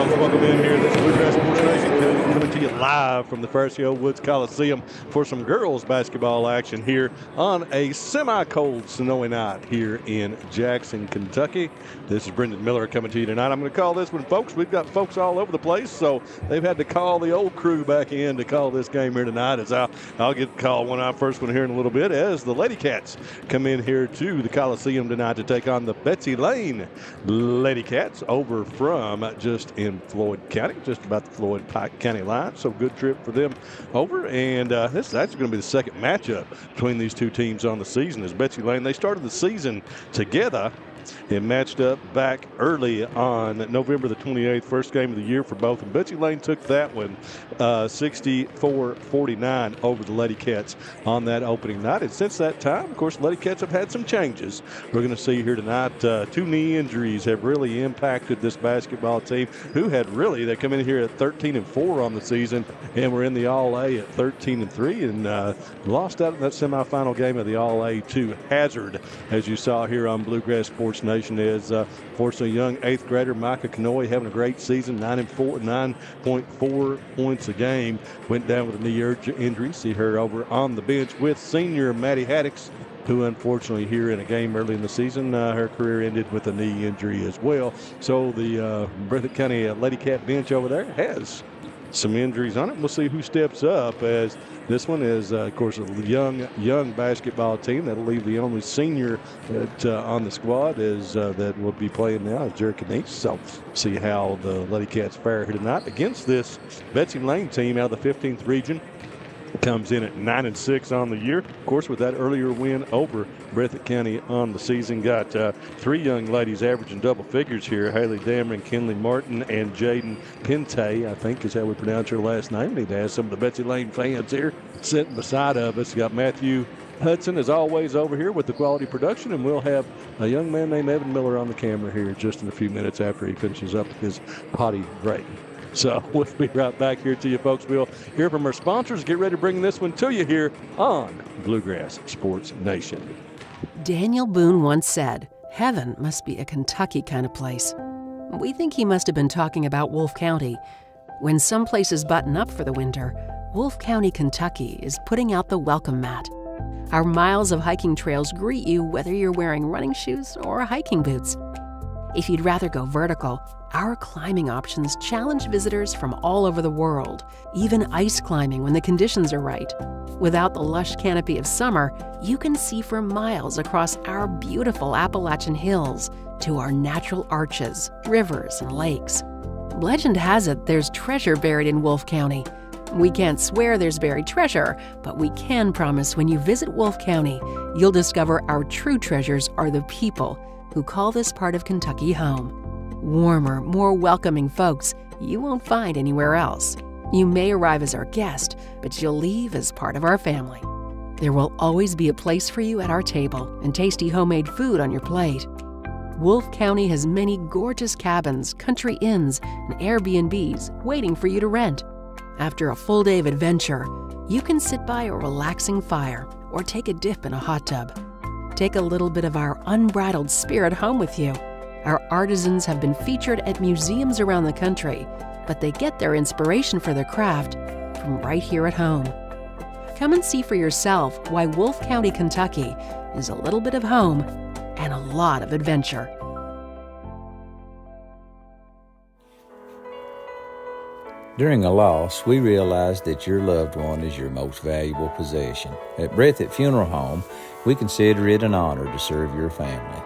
folks, welcome in here. This is Bluegrass Sports Nation coming to you live from the Fairfield Woods Coliseum for some girls basketball action here on a semi-cold, snowy night here in Jackson, Kentucky. This is Brendan Miller coming to you tonight. I'm going to call this one, folks. We've got folks all over the place, so they've had to call the old crew back in to call this game here tonight. As I'll get to call our first one here in a little bit as the Ladycats come in here to the Coliseum tonight to take on the Betsy Layne Ladycats over from just in Floyd County, just about the Floyd-Pike County line. So good trip for them over. And this is actually going to be the second matchup between these two teams on the season. As Betsy Layne, they started the season together. It matched up back early on November the 28th, first game of the year for both. And Betsy Layne took that one 64-49 over the Ladycats on that opening night. And since that time, of course, the Ladycats have had some changes. We're going to see here tonight. Two knee injuries have really impacted this basketball team, who had really, they come in here at 13-4 on the season, and we're in the All-A at 13-3, and lost out in that semifinal game of the All-A to Hazard, as you saw here on Bluegrass Sports Nation. Is fortunately young 8th grader Micah Kanoy having a great season, 9.4 points a game. Went down with a knee injury. See her over on the bench with senior Maddie Haddix, who unfortunately here in a game early in the season, her career ended with a knee injury as well. So the Breathitt County Ladycat bench over there has some injuries on it. We'll see who steps up, as this one is, of course, a young basketball team. That'll leave the only senior on the squad is that will be playing now is Jerry Canese. So see how the Ladycats fare here tonight against this Betsy Layne team out of the 15th region. Comes in at 9-6 on the year. Of course, with that earlier win over Breathitt County on the season, got three young ladies averaging double figures here. Haley Dameron, Kinley Martin, and Jaden Pente, I think is how we pronounce her last name. Need to ask some of the Betsy Layne fans here sitting beside of us. Got Matthew Hudson, as always, over here with the quality production, and we'll have a young man named Evan Miller on the camera here just in a few minutes after he finishes up his potty break. So we'll be right back here to you, folks. We'll hear from our sponsors. Get ready to bring this one to you here on Bluegrass Sports Nation. Daniel Boone once said, "Heaven must be a Kentucky kind of place." We think he must have been talking about Wolfe County. When some places button up for the winter, Wolfe County, Kentucky is putting out the welcome mat. Our miles of hiking trails greet you whether you're wearing running shoes or hiking boots. If you'd rather go vertical, our climbing options challenge visitors from all over the world, even ice climbing when the conditions are right. Without the lush canopy of summer, you can see for miles across our beautiful Appalachian hills to our natural arches, rivers, and lakes. Legend has it there's treasure buried in Wolfe County. We can't swear there's buried treasure, but we can promise when you visit Wolfe County, you'll discover our true treasures are the people who call this part of Kentucky home. Warmer, more welcoming folks you won't find anywhere else. You may arrive as our guest, but you'll leave as part of our family. There will always be a place for you at our table and tasty homemade food on your plate. Wolfe County has many gorgeous cabins, country inns, and Airbnbs waiting for you to rent. After a full day of adventure, you can sit by a relaxing fire or take a dip in a hot tub. Take a little bit of our unbridled spirit home with you. Our artisans have been featured at museums around the country, but they get their inspiration for their craft from right here at home. Come and see for yourself why Wolfe County, Kentucky is a little bit of home and a lot of adventure. During a loss, we realize that your loved one is your most valuable possession. At Breathitt Funeral Home, we consider it an honor to serve your family.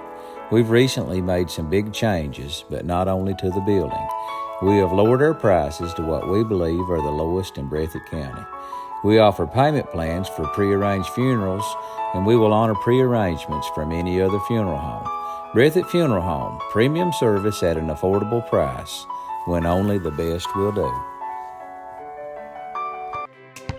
We've recently made some big changes, but not only to the building. We have lowered our prices to what we believe are the lowest in Breathitt County. We offer payment plans for prearranged funerals, and we will honor prearrangements from any other funeral home. Breathitt Funeral Home, premium service at an affordable price, when only the best will do.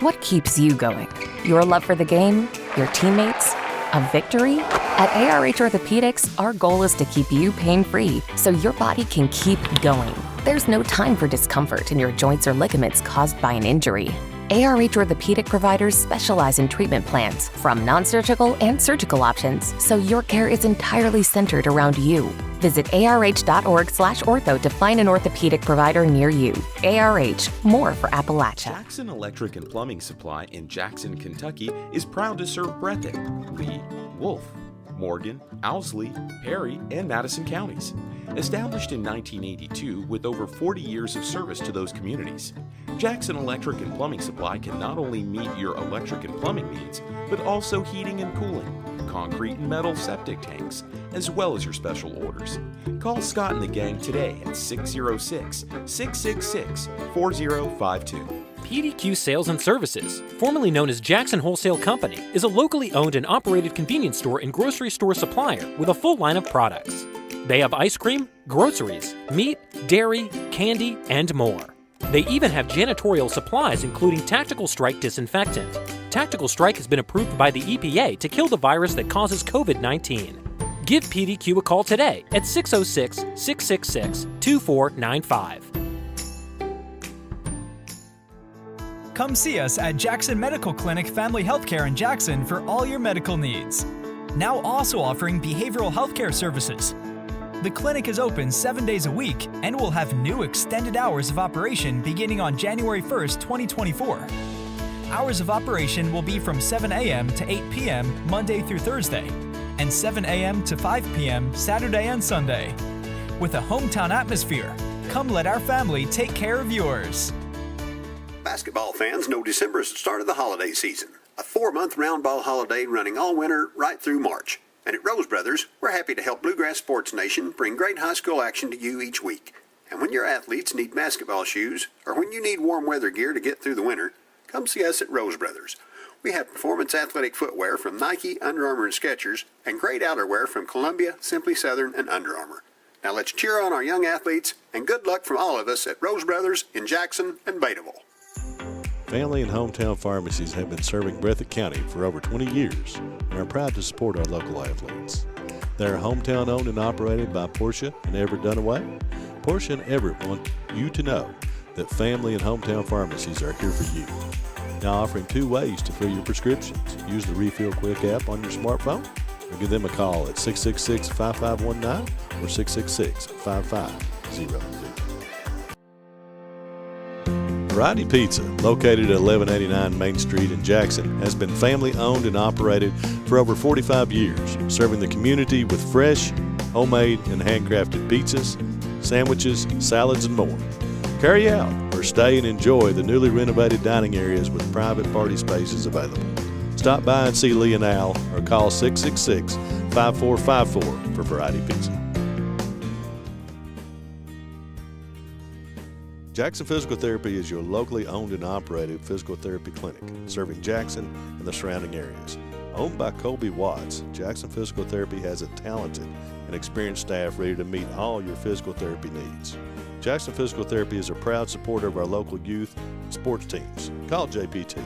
What keeps you going? Your love for the game? Your teammates? A victory? At ARH Orthopedics, our goal is to keep you pain-free so your body can keep going. There's no time for discomfort in your joints or ligaments caused by an injury. ARH Orthopedic providers specialize in treatment plans, from non-surgical and surgical options, so your care is entirely centered around you. Visit arh.org/ortho to find an orthopedic provider near you. ARH, more for Appalachia. Jackson Electric and Plumbing Supply in Jackson, Kentucky is proud to serve Breathitt, Lee, Wolf, Morgan, Owsley, Perry, and Madison counties. Established in 1982 with over 40 years of service to those communities, Jackson Electric and Plumbing Supply can not only meet your electric and plumbing needs, but also heating and cooling, concrete and metal septic tanks, as well as your special orders. Call Scott and the gang today at 606-666-4052. PDQ Sales and Services, formerly known as Jackson Wholesale Company, is a locally owned and operated convenience store and grocery store supplier with a full line of products. They have ice cream, groceries, meat, dairy, candy, and more. They even have janitorial supplies including Tactical Strike disinfectant. Tactical Strike has been approved by the EPA to kill the virus that causes COVID-19. Give PDQ a call today at 606-666-2495. Come see us at Jackson Medical Clinic Family Healthcare in Jackson for all your medical needs. Now also offering behavioral healthcare services. The clinic is open 7 days a week and will have new extended hours of operation beginning on January 1st, 2024. Hours of operation will be from 7 a.m. to 8 p.m. Monday through Thursday, and 7 a.m. to 5 p.m. Saturday and Sunday. With a hometown atmosphere, come let our family take care of yours. Basketball fans know December is the start of the holiday season. A 4-month round ball holiday running all winter right through March. And at Rose Brothers, we're happy to help Bluegrass Sports Nation bring great high school action to you each week. And when your athletes need basketball shoes, or when you need warm weather gear to get through the winter, come see us at Rose Brothers. We have performance athletic footwear from Nike, Under Armour, and Skechers, and great outerwear from Columbia, Simply Southern, and Under Armour. Now let's cheer on our young athletes, and good luck from all of us at Rose Brothers in Jackson and Betaville. Family and hometown pharmacies have been serving Breathitt County for over 20 years and are proud to support our local athletes. They are hometown owned and operated by Portia and Everett Dunaway. Portia and Everett want you to know that family and hometown pharmacies are here for you. Now offering 2 ways to fill your prescriptions. Use the Refill Quick app on your smartphone or give them a call at 666-5519 or 666-5500. Variety Pizza, located at 1189 Main Street in Jackson, has been family owned and operated for over 45 years, serving the community with fresh, homemade, and handcrafted pizzas, sandwiches, salads, and more. Carry out or stay and enjoy the newly renovated dining areas with private party spaces available. Stop by and see Lee and Al or call 666-5454 for Variety Pizza. Jackson Physical Therapy is your locally owned and operated physical therapy clinic, serving Jackson and the surrounding areas. Owned by Colby Watts, Jackson Physical Therapy has a talented and experienced staff ready to meet all your physical therapy needs. Jackson Physical Therapy is a proud supporter of our local youth and sports teams. Call JPT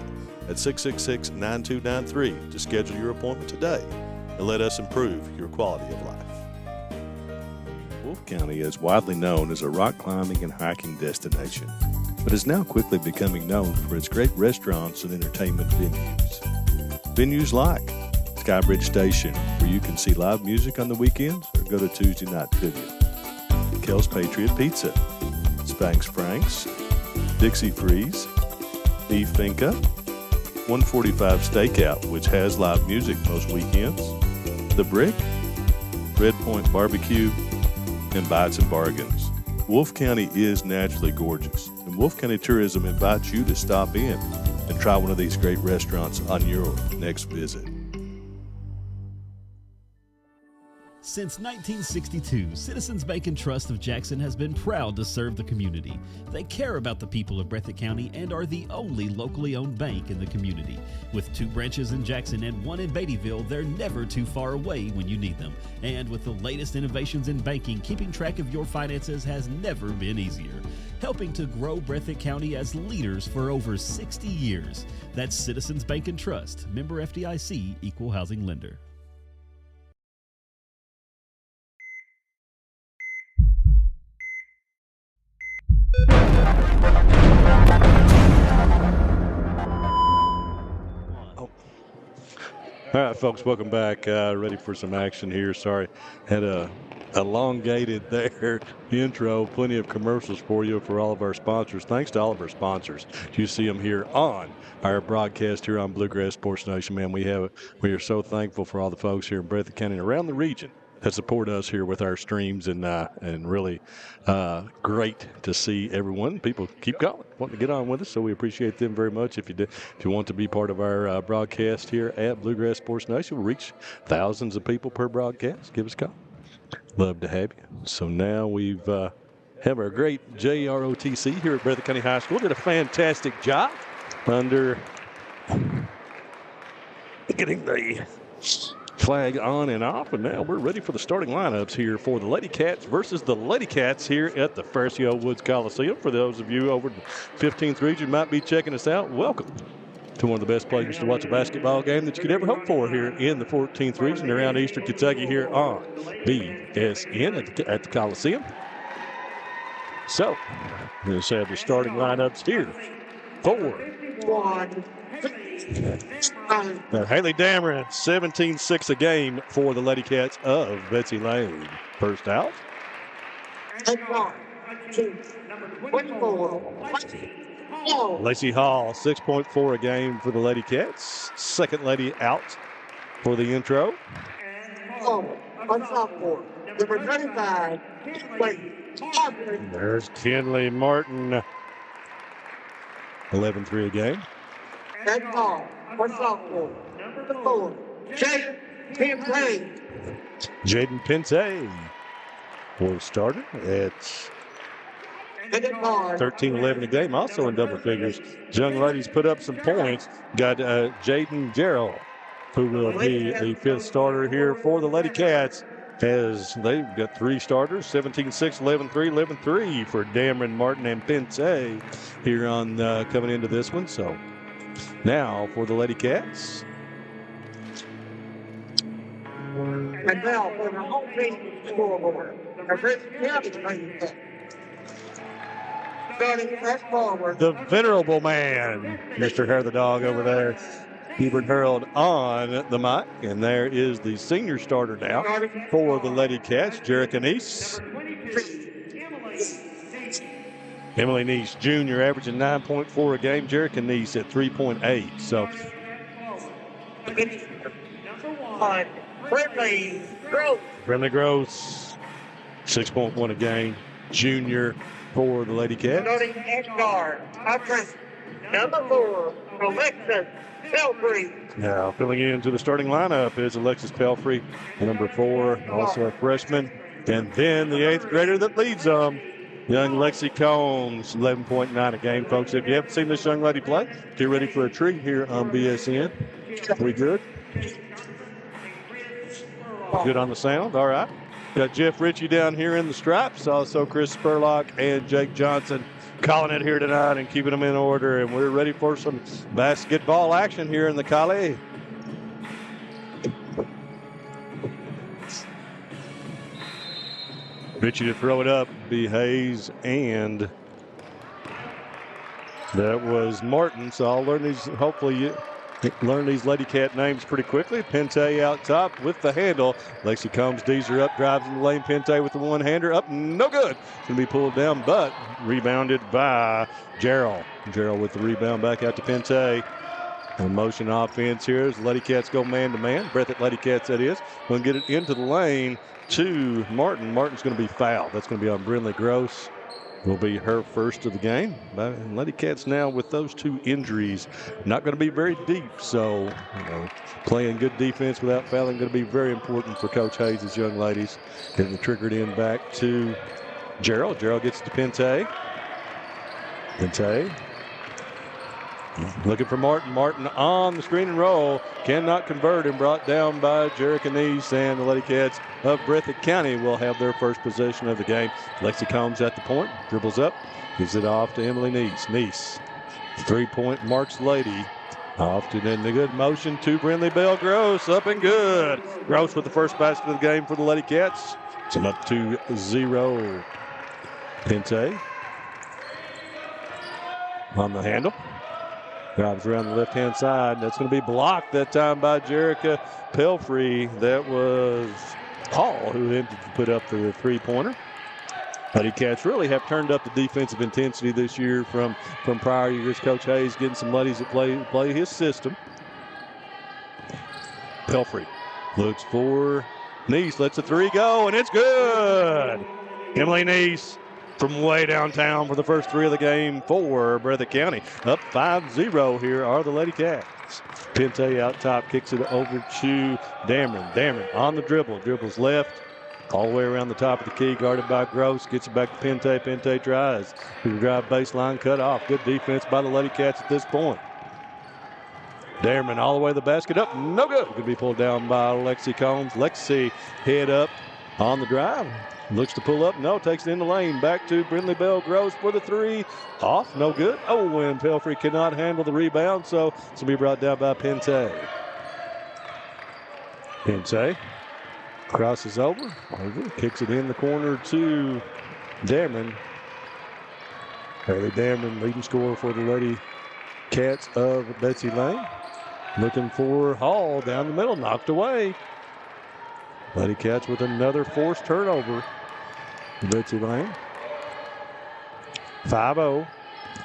at 666-9293 to schedule your appointment today and let us improve your quality of life. Wolfe County is widely known as a rock climbing and hiking destination, but is now quickly becoming known for its great restaurants and entertainment venues. Venues like Skybridge Station, where you can see live music on the weekends or go to Tuesday night trivia. Kel's Patriot Pizza, Spanx Frank's, Dixie Freeze, Beef Finca, 145 Stakeout, which has live music most weekends, The Brick, Red Point Barbecue, and Bites and Bargains. Wolfe County is naturally gorgeous, and Wolfe County Tourism invites you to stop in and try one of these great restaurants on your next visit. Since 1962, Citizens Bank and Trust of Jackson has been proud to serve the community. They care about the people of Breathitt County and are the only locally owned bank in the community. With 2 branches in Jackson and 1 in Beattyville, they're never too far away when you need them. And with the latest innovations in banking, keeping track of your finances has never been easier. Helping to grow Breathitt County as leaders for over 60 years. That's Citizens Bank and Trust, member FDIC, equal housing lender. All right, folks, welcome back. Ready for some action here. Sorry, had a elongated there intro. Plenty of commercials for you for all of our sponsors. Thanks to all of our sponsors. You see them here on our broadcast here on Bluegrass Sports Nation. Man, we are so thankful for all the folks here in Breathitt County and around the region that support us here with our streams, and really great to see everyone. People keep calling, wanting to get on with us, so we appreciate them very much. If you want to be part of our broadcast here at Bluegrass Sports Nation, we'll reach thousands of people per broadcast. Give us a call. Love to have you. So now we've have our great JROTC here at Breathitt County High School. Did a fantastic job under getting the flag on and off, and now we're ready for the starting lineups here for the Ladycats versus the Ladycats here at the Farcio Woods Coliseum. For those of you over the 15th region might be checking us out, welcome to one of the best places to watch a basketball game that you could ever hope for here in the 14th region around Eastern Kentucky here on BSN at the Coliseum. So, let's have the starting lineups here for Haley Dameron, 17-6 a game for the Ladycats of Betsy Layne. First out. Lacey Hall, 6.4 a game for the Ladycats. Second lady out for the intro. There's Kinley Martin, 11-3 a game. Jaden Pente will start at 13-11 a game, also in double figures. Young ladies put up some points. Got Jaden Gerald, who will be the fifth starter here for the Ladycats, as they've got three starters, 17-6, 11-3, 11-3 for Dameron, Martin, and Pente here on coming into this one. So now for the Ladycats. And now for the home team scoreboard. Starting at forward. The venerable man, Mr. Hair the Dog over there. Hubert Harold on the mic. And there is the senior starter now for the Ladycats, Jerica Neese. Emily Neese Jr. averaging 9.4 a game. Jerica Neese at 3.8. So Brinley Gross, 6.1 a game. Junior for the Ladycats. Starting at guard, number 4, Alexis Pelfrey. Now filling into the starting lineup is Alexis Pelfrey, number 4, also a freshman. And then the 8th grader that leads them, young Lexi Combs, 11.9 a game, folks. If you haven't seen this young lady play, get ready for a treat here on BSN. We good? Good on the sound? All right. Got Jeff Ritchie down here in the stripes. Also Chris Spurlock and Jake Johnson calling it here tonight and keeping them in order. And we're ready for some basketball action here in the Cali. Ritchie to throw it up. B. Hayes, and that was Martin. So I'll learn these, hopefully learn these Ladycat names pretty quickly. Pente out top with the handle. Lacey Combs D's her up, drives in the lane. Pente with the one-hander up, no good. It's going to be pulled down, but rebounded by Gerald. Gerald with the rebound back out to Pente. And motion offense here as the Ladycats go man-to-man. Breathitt Ladycats, that is. Going to get it into the lane to Martin. Martin's going to be fouled. That's going to be on Brinley Gross. Will be her first of the game. And Ladycats now with those two injuries, not going to be very deep. So, playing good defense without fouling going to be very important for Coach Hayes' young ladies. Getting the triggered in back to Gerald. Gerald gets to Pente. Pente looking for Martin. Martin on the screen and roll. Cannot convert, and brought down by Jerica Neese, and the Ladycats of Breathitt County will have their first possession of the game. Lexi Combs at the point, dribbles up, gives it off to Emily Neese. Neese, 3-point marks lady. Off to then the good motion to Brinley Bell Gross, up and good. Gross with the first basket of the game for the Ladycats. It's up to 0. Pente on the handle. Drives around the left-hand side. That's going to be blocked that time by Jerica Pelfrey. That was Hall who ended to put up the three-pointer. Ladycats really have turned up the defensive intensity this year from prior years. Coach Hayes getting some ladies that play his system. Pelfrey looks for Neese. Lets a three go, and it's good. Emily Neese from way downtown for the first three of the game for Breathitt County. Up 5-0 here are the Ladycats. Pente out top, kicks it over to Dameron. Dameron on the dribble. Dribbles left. All the way around the top of the key, guarded by Gross. Gets it back to Pente. Pente tries to drive baseline, cut off. Good defense by the Ladycats at this point. Dameron all the way to the basket, up, no good. Could be pulled down by Lexi Combs. Lexi head up on the drive. Looks to pull up, no, takes it in the lane. Back to Brindley Bell. Gross for the three. Off, no good. Oh, and Pelfrey cannot handle the rebound, so it's going to be brought down by Pente. Pente crosses over, kicks it in the corner to Dameron. Haley Dameron, leading scorer for the Lady Cats of Betsy Layne. Looking for Hall down the middle, knocked away. Lady Cats with another forced turnover. Betsy Layne. 5-0.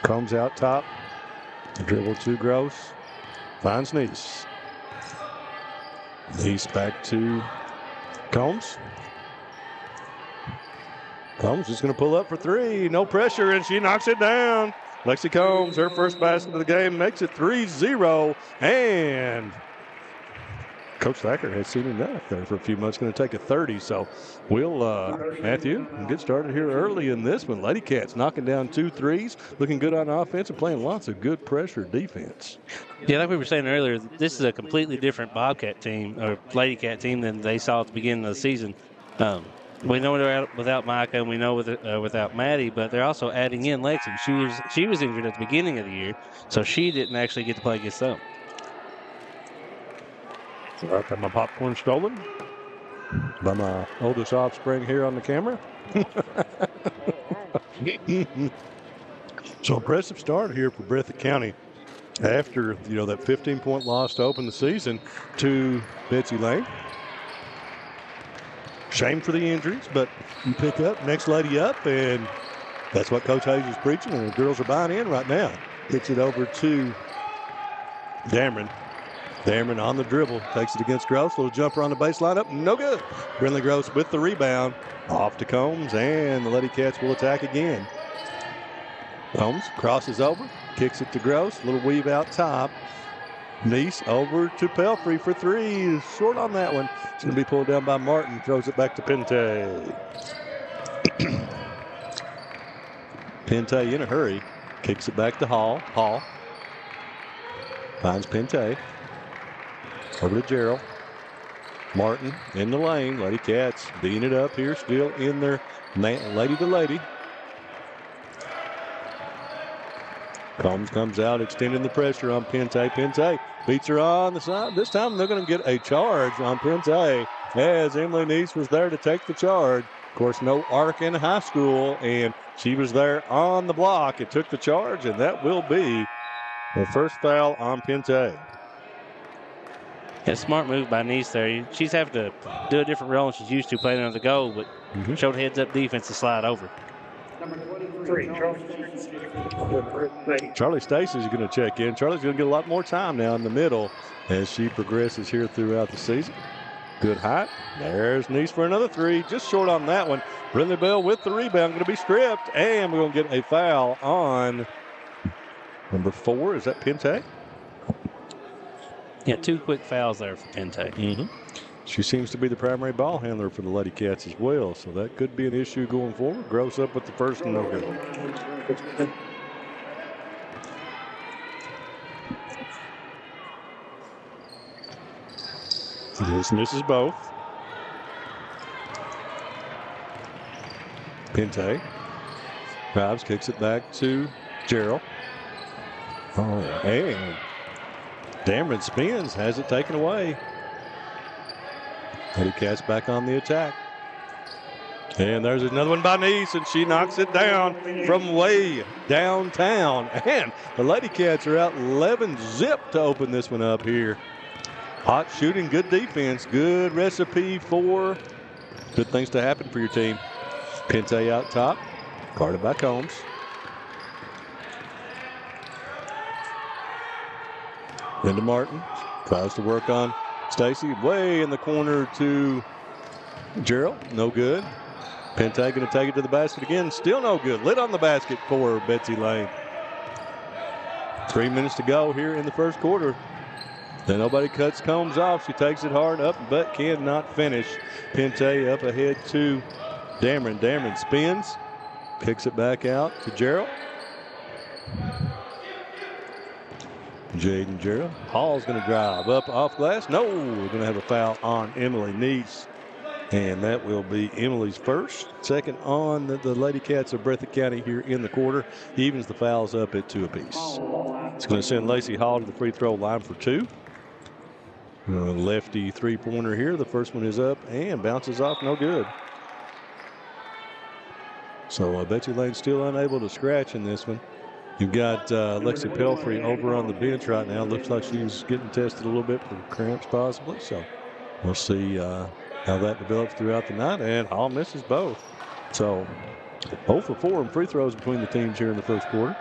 Comes out top. Dribble to Gross. Finds Neese. Neese back to Combs. Combs is going to pull up for three. No pressure, and she knocks it down. Lexi Combs, her first basket of the game, makes it 3-0. And Coach Thacker has seen enough there for a few months. Going to take a 30. So we'll, Matthew, get started here early in this one. Lady Cats knocking down 2 threes, looking good on offense and playing lots of good pressure defense. Yeah, like we were saying earlier, this is a completely different Bobcat team or Lady Cat team than they saw at the beginning of the season. We know they're out without Micah, and we know without Maddie, but they're also adding in Lexi. She was injured at the beginning of the year, so she didn't actually get to play against them. I've got my popcorn stolen by my oldest offspring here on the camera. So impressive start here for Breathitt County after that 15-point loss to open the season to Betsy Layne. Shame for the injuries, but you pick up, next lady up, and that's what Coach Hayes is preaching, and the girls are buying in right now. Kicks it over to Dameron. Dameron on the dribble, takes it against Gross. Little jumper on the baseline, up, no good. Brindley Gross with the rebound. Off to Combs, and the Lady Cats will attack again. Combs crosses over, kicks it to Gross. Little weave out top. Neese over to Pelfrey for three. Short on that one. It's going to be pulled down by Martin. Throws it back to Pente. Pente in a hurry. Kicks it back to Hall. Hall finds Pente. Over to Gerald. Martin in the lane. Lady Cats beating it up here. Still in there. Lady to lady. Combs comes out, extending the pressure on Pente. Pente beats her on the side. This time they're going to get a charge on Pente as Emily Neese was there to take the charge. Of course, no arc in high school, and she was there on the block. It took the charge, and that will be the first foul on Pente. Yeah, smart move by Neese there. She's having to do a different role than she's used to playing on the goal, but showed heads-up defense to slide over. Charlie Stacy's going to check in. Charlie's going to get a lot more time now in the middle as she progresses here throughout the season. Good height. There's Neese for another three. Just short on that one. Brindley Bell with the rebound. Going to be stripped. And we're going to get a foul on number 4. Is that Pente? Yeah, 2 quick fouls there for Pente. She seems to be the primary ball handler for the Lady Cats as well, so that could be an issue going forward. Gross up with the first and no good. This misses both. Pente drives, kicks it back to Gerald. Oh, and Dameron spins, has it taken away. Lady Cats back on the attack. And there's another one by Nice, and she knocks it down from way downtown. And the Lady Cats are out 11-zip to open this one up here. Hot shooting, good defense, good recipe for good things to happen for your team. Pente out top, guarded by Combs. Linda Martin tries to work on Stacy, way in the corner to Gerald, no good. Pente going to take it to the basket again, still no good. Lit on the basket for Betsy Layne. 3 minutes to go here in the first quarter. Then nobody cuts Combs off. She takes it hard up, but cannot finish. Pente up ahead to Dameron. Dameron spins, kicks it back out to Gerald. Jaden Gerald. Hall's going to drive up off glass. No, we're going to have a foul on Emily Nice. And that will be Emily's first. Second on the Lady Cats of Breathitt County here in the quarter. Evens the fouls up at 2 apiece. It's going to send Lacey Hall to the free throw line for 2. Lefty three-pointer here. The first one is up and bounces off, no good. So Betsy Layne still unable to scratch in this one. You've got Lexi Pelfrey over on the bench right now. Looks like she's getting tested a little bit for cramps possibly. So we'll see how that develops throughout the night. And Hall misses both. So 0 for 4 in free throws between the teams here in the first quarter.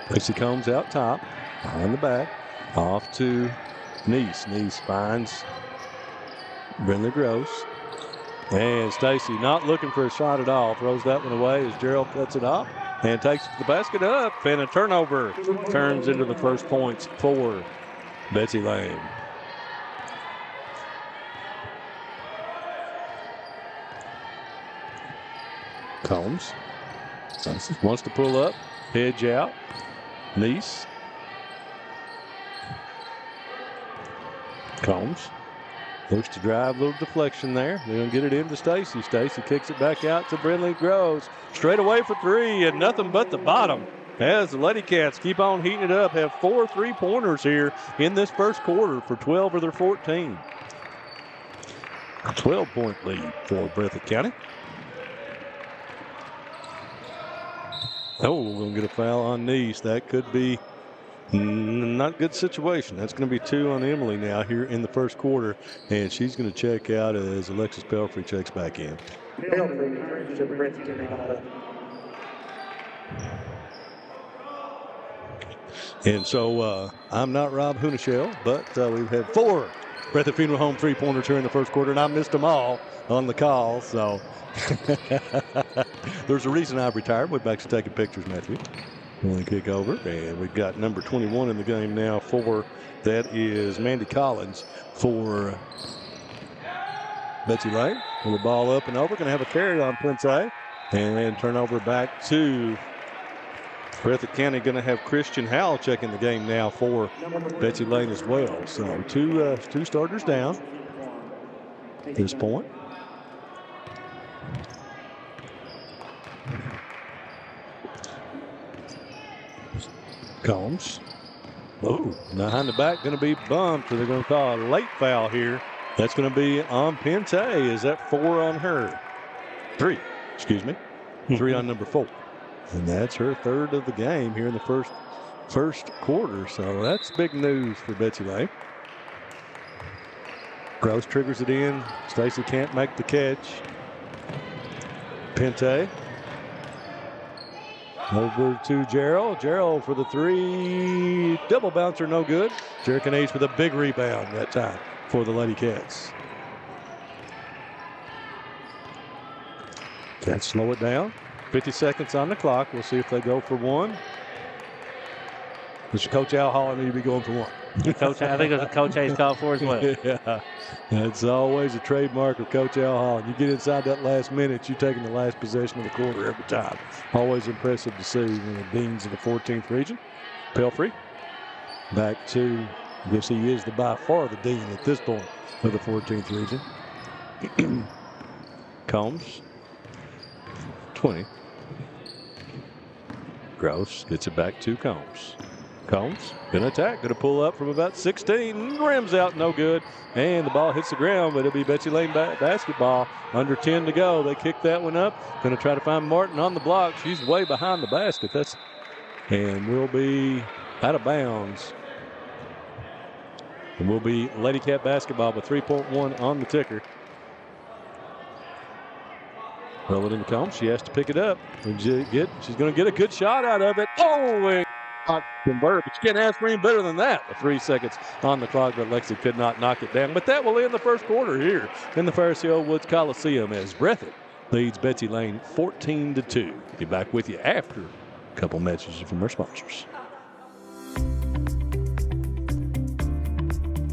Lexi Combs out top, behind the back, off to Nice. Nice finds Brindley Gross. And Stacy not looking for a shot at all. Throws that one away as Gerald cuts it off and takes it to the basket up. And a turnover turns into the first points for Betsy Layne. Combs wants to pull up, hedge out. Nice. Combs looks to drive, a little deflection there. They're going to get it into Stacy. Stacy kicks it back out to Brindley Groves. Straight away for 3 and nothing but the bottom. As the Lady Cats keep on heating it up, have 4 3-pointers here in this first quarter for 12 of their 14. A 12-point lead for Breathitt County. Oh, we're going to get a foul on Nice. That could be not a good situation. That's going to be 2 on Emily now here in the first quarter. And she's going to check out as Alexis Pelfrey checks back in. And so I'm not Rob Hunishell, but we've had 4 Breathitt Funeral Home 3-pointers here in the first quarter, and I missed them all on the call. So there's a reason I've retired. We're back to taking pictures, Matthew. When we kick over, and we've got number 21 in the game now for, that is Mandy Collins for Betsy Layne. Pull the ball up and over. Going to have a carry on Pente. And then turnover back to Breathitt County. Going to have Christian Howell checking the game now for Betsy Layne as well. So two starters down at this point. Combs. Oh, behind the back, going to be bumped. So they're going to call a late foul here. That's going to be on Pente. Is that 4 on her? 3, excuse me. 3 on number 4. And that's her 3rd of the game here in the first quarter. So that's big news for Betsy Layne. Gross triggers it in. Stacy can't make the catch. Pente. Over to Gerald. Gerald for the 3. Double bouncer, no good. Jericanese with a big rebound that time for the Lady Cats. Can't slow it down. 50 seconds on the clock. We'll see if they go for 1. Mr. Coach Al Hall, I need to be going for 1. Coach, I think it was a Coach Hayes call for as well. Yeah, that's always a trademark of Coach Al Hall. You get inside that last minute, you're taking the last possession of the quarter every time. Always impressive to see the deans of the 14th region. Pelfrey back to, I guess he is by far the dean at this point of the 14th region. Combs, 20. Gross gets it back to Combs. Combs gonna attack, gonna pull up from about 16, rims out, no good, and the ball hits the ground, but it'll be Betsy Layne basketball. Under 10 to go. They kick that one up. Gonna try to find Martin on the block. She's way behind the basket. And will be out of bounds. And will be Lady Cat basketball with 3.1 on the ticker. Roll it into Combs. She has to pick it up. She's going to get a good shot out of it. Oh, and not convert. But you can't ask for any better than that. With 3 seconds on the clock, but Lexi could not knock it down. But that will end the first quarter here in the Ferris Hill Woods Coliseum as Breathitt leads Betsy Layne 14-2. Be back with you after a couple messages from our sponsors.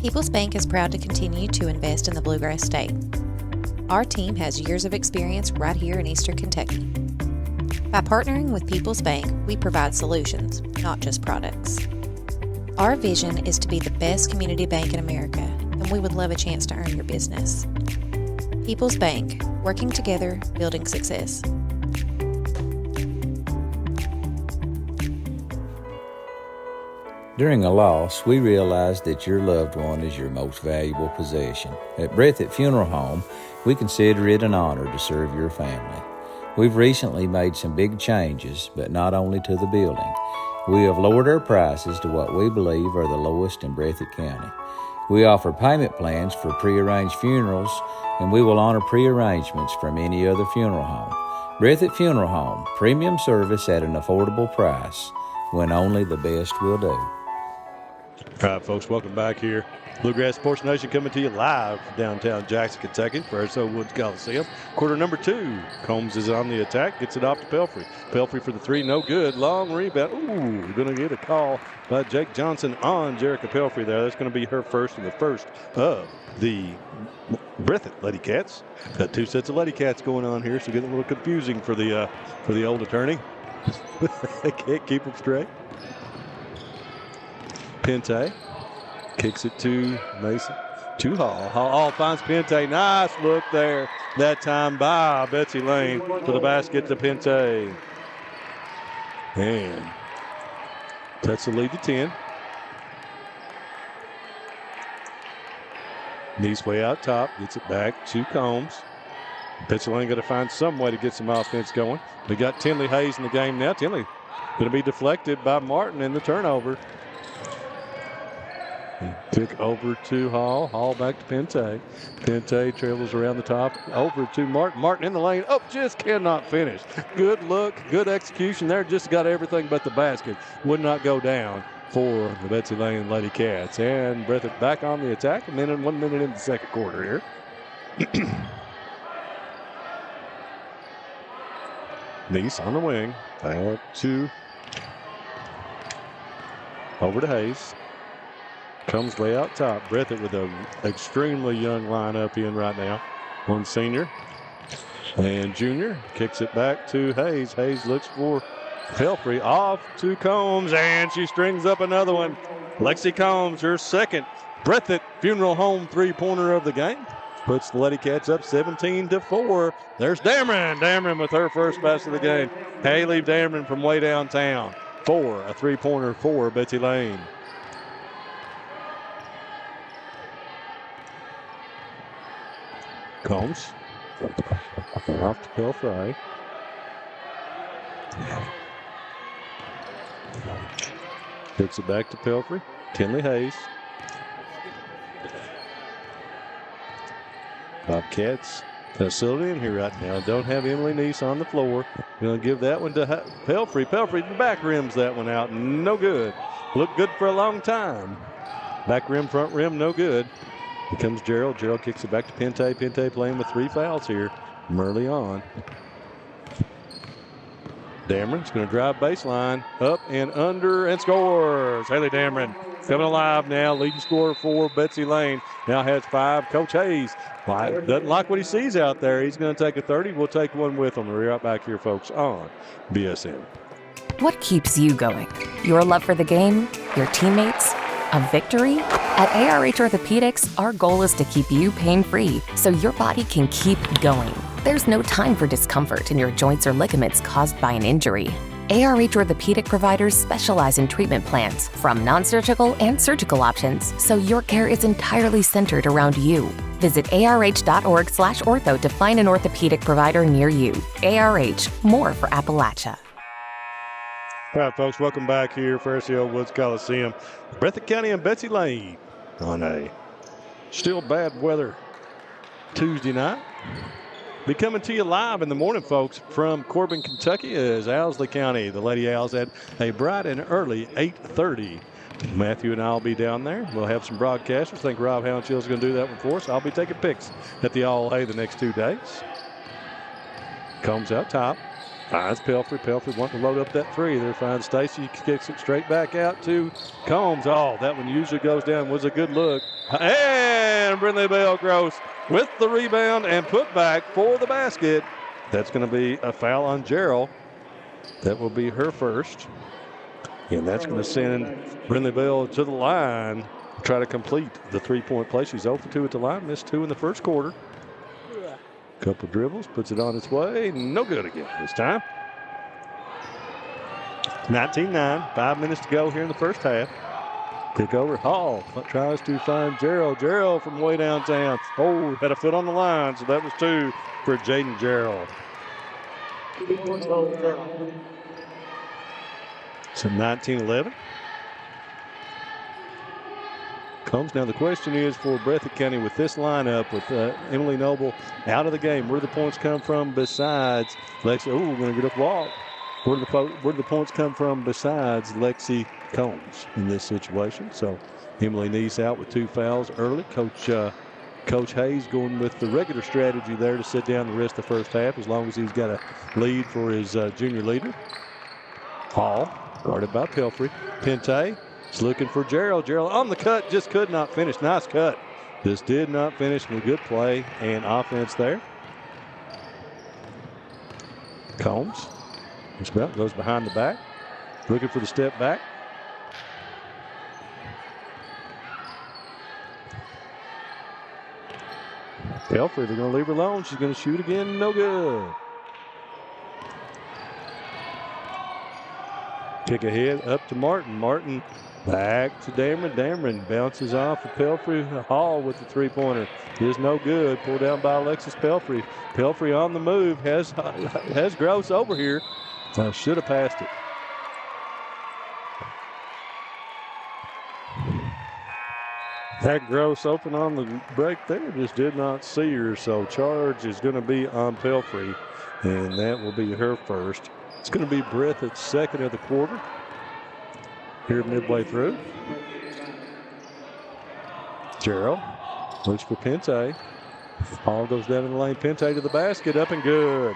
People's Bank is proud to continue to invest in the Bluegrass State. Our team has years of experience right here in Eastern Kentucky. By partnering with People's Bank, we provide solutions, not just products. Our vision is to be the best community bank in America, and we would love a chance to earn your business. People's Bank, working together, building success. During a loss, we realize that your loved one is your most valuable possession. At Breathitt Funeral Home, we consider it an honor to serve your family. We've recently made some big changes, but not only to the building. We have lowered our prices to what we believe are the lowest in Breathitt County. We offer payment plans for prearranged funerals, and we will honor prearrangements from any other funeral home. Breathitt Funeral Home, premium service at an affordable price, when only the best will do. All right, folks, welcome back here. Bluegrass Sports Nation coming to you live from downtown Jackson, Kentucky, Ferris Hill Woods Coliseum. Quarter number 2. Combs is on the attack, gets it off to Pelfrey. Pelfrey for the 3, no good. Long rebound. Ooh, going to get a call by Jake Johnson on Jerica Pelfrey there. That's going to be her first and the first of the Breathitt Ladycats. Got 2 sets of Ladycats going on here, so getting a little confusing for the old attorney. They can't keep them straight. Pente kicks it to Mason, to Hall. Hall finds Pente. Nice look there. That time by Betsy Layne to the basket to Pente. And that's the lead to 10. Knees way out top. Gets it back to Combs. Betsy Layne got to find some way to get some offense going. We got Tinley Hayes in the game now. Tinley going to be deflected by Martin in the turnover. Kick over to Hall. Hall back to Pente. Pente travels around the top over to Martin. Martin in the lane. Oh, just cannot finish. Good look. Good execution there. Just got everything but the basket. Would not go down for the Betsy Layne Ladycats. And Breathitt back on the attack. 1 minute in the second quarter here. Nice on the wing. Back to over to Hayes. Comes way out top. Breathitt with an extremely young lineup in right now. One senior and junior. Kicks it back to Hayes. Hayes looks for Pelfrey. Off to Combs, and she strings up another one. Lexi Combs, her second Breathitt Funeral Home 3-pointer of the game. Puts the Ladycats up 17-4. There's Dameron. Dameron with her first pass of the game. Haley Dameron from way downtown. 4, a 3-pointer for Betsy Layne. Combs off to Pelfrey. Kicks it back to Pelfrey. Tinley Hayes. Bobcats facility in here right now. Don't have Emily Neese on the floor. Going to give that one to Pelfrey. Pelfrey back rims that one out. No good. Looked good for a long time. Back rim, front rim, no good. Here comes Gerald. Gerald kicks it back to Pente. Pente playing with 3 fouls here from early on. Dameron's going to drive baseline, up and under, and scores. Haley Dameron coming alive now, leading scorer for Betsy Layne. Now has 5. Coach Hayes doesn't like what he sees out there. He's going to take a 30. We'll take one with him. We'll be right back here, folks, on BSN. What keeps you going? Your love for the game? Your teammates? A victory? At ARH Orthopedics, our goal is to keep you pain-free so your body can keep going. There's no time for discomfort in your joints or ligaments caused by an injury. ARH Orthopedic providers specialize in treatment plans, from non-surgical and surgical options, so your care is entirely centered around you. Visit arh.org/ortho to find an orthopedic provider near you. ARH, more for Appalachia. All right, folks, welcome back here, Fairfield Woods Coliseum. Breathitt County and Betsy Layne on a still bad weather Tuesday night. Be coming to you live in the morning, folks, from Corbin, Kentucky, as Owsley County, the Lady Owls, had a bright and early 8:30. Matthew and I will be down there. We'll have some broadcasters. I think Rob Houndshill is going to do that one for us. I'll be taking pics at the All Hay the next 2 days. Combs out top. Finds Pelfrey. Pelfrey wanting to load up that three. There finds Stacy. Kicks it straight back out to Combs. Oh, that one usually goes down. Was a good look. And Brindley Bell Gross with the rebound and put back for the basket. That's going to be a foul on Gerald. That will be her first. And that's going to send Brindley Bell to the line to try to complete the three-point play. She's 0 for 2 at the line. Missed 2 in the first quarter. Couple dribbles, puts it on its way. No good again this time. 19-9, 5 minutes to go here in the first half. Kick over, Hall tries to find Gerald. Gerald from way downtown. Oh, had a foot on the line, so that was 2 for Jaden Gerald. So 19-11. Comes. Now the question is for Breathitt County with this lineup, with Emily Noble out of the game, where do the points come from besides Lexi? Oh, we're going to get a walk. Where do the points come from besides Lexi Combs in this situation? So Emily Neese out with 2 fouls early. Coach Hayes going with the regular strategy there to sit down the rest of the first half as long as he's got a lead for his junior leader. Hall guarded by Pelfrey. Pente. He's looking for Gerald. Gerald on the cut, just could not finish. Nice cut. Just did not finish with a good play and offense there. Combs. Goes behind the back. Looking for the step back. Pelfrey, they're going to leave her alone. She's going to shoot again. No good. Kick ahead up to Martin. Martin back to Dameron. Dameron bounces off of Pelfrey. Hall with the three-pointer is no good. Pulled down by Alexis Pelfrey. Pelfrey on the move. Has Gross over here. Should have passed it. That Gross open on the break there. Just did not see her. So charge is going to be on Pelfrey. And that will be her first. It's going to be Breathitt's second of the quarter. Here midway through. Gerald looks for Pente. Ball goes down in the lane. Pente to the basket. Up and good.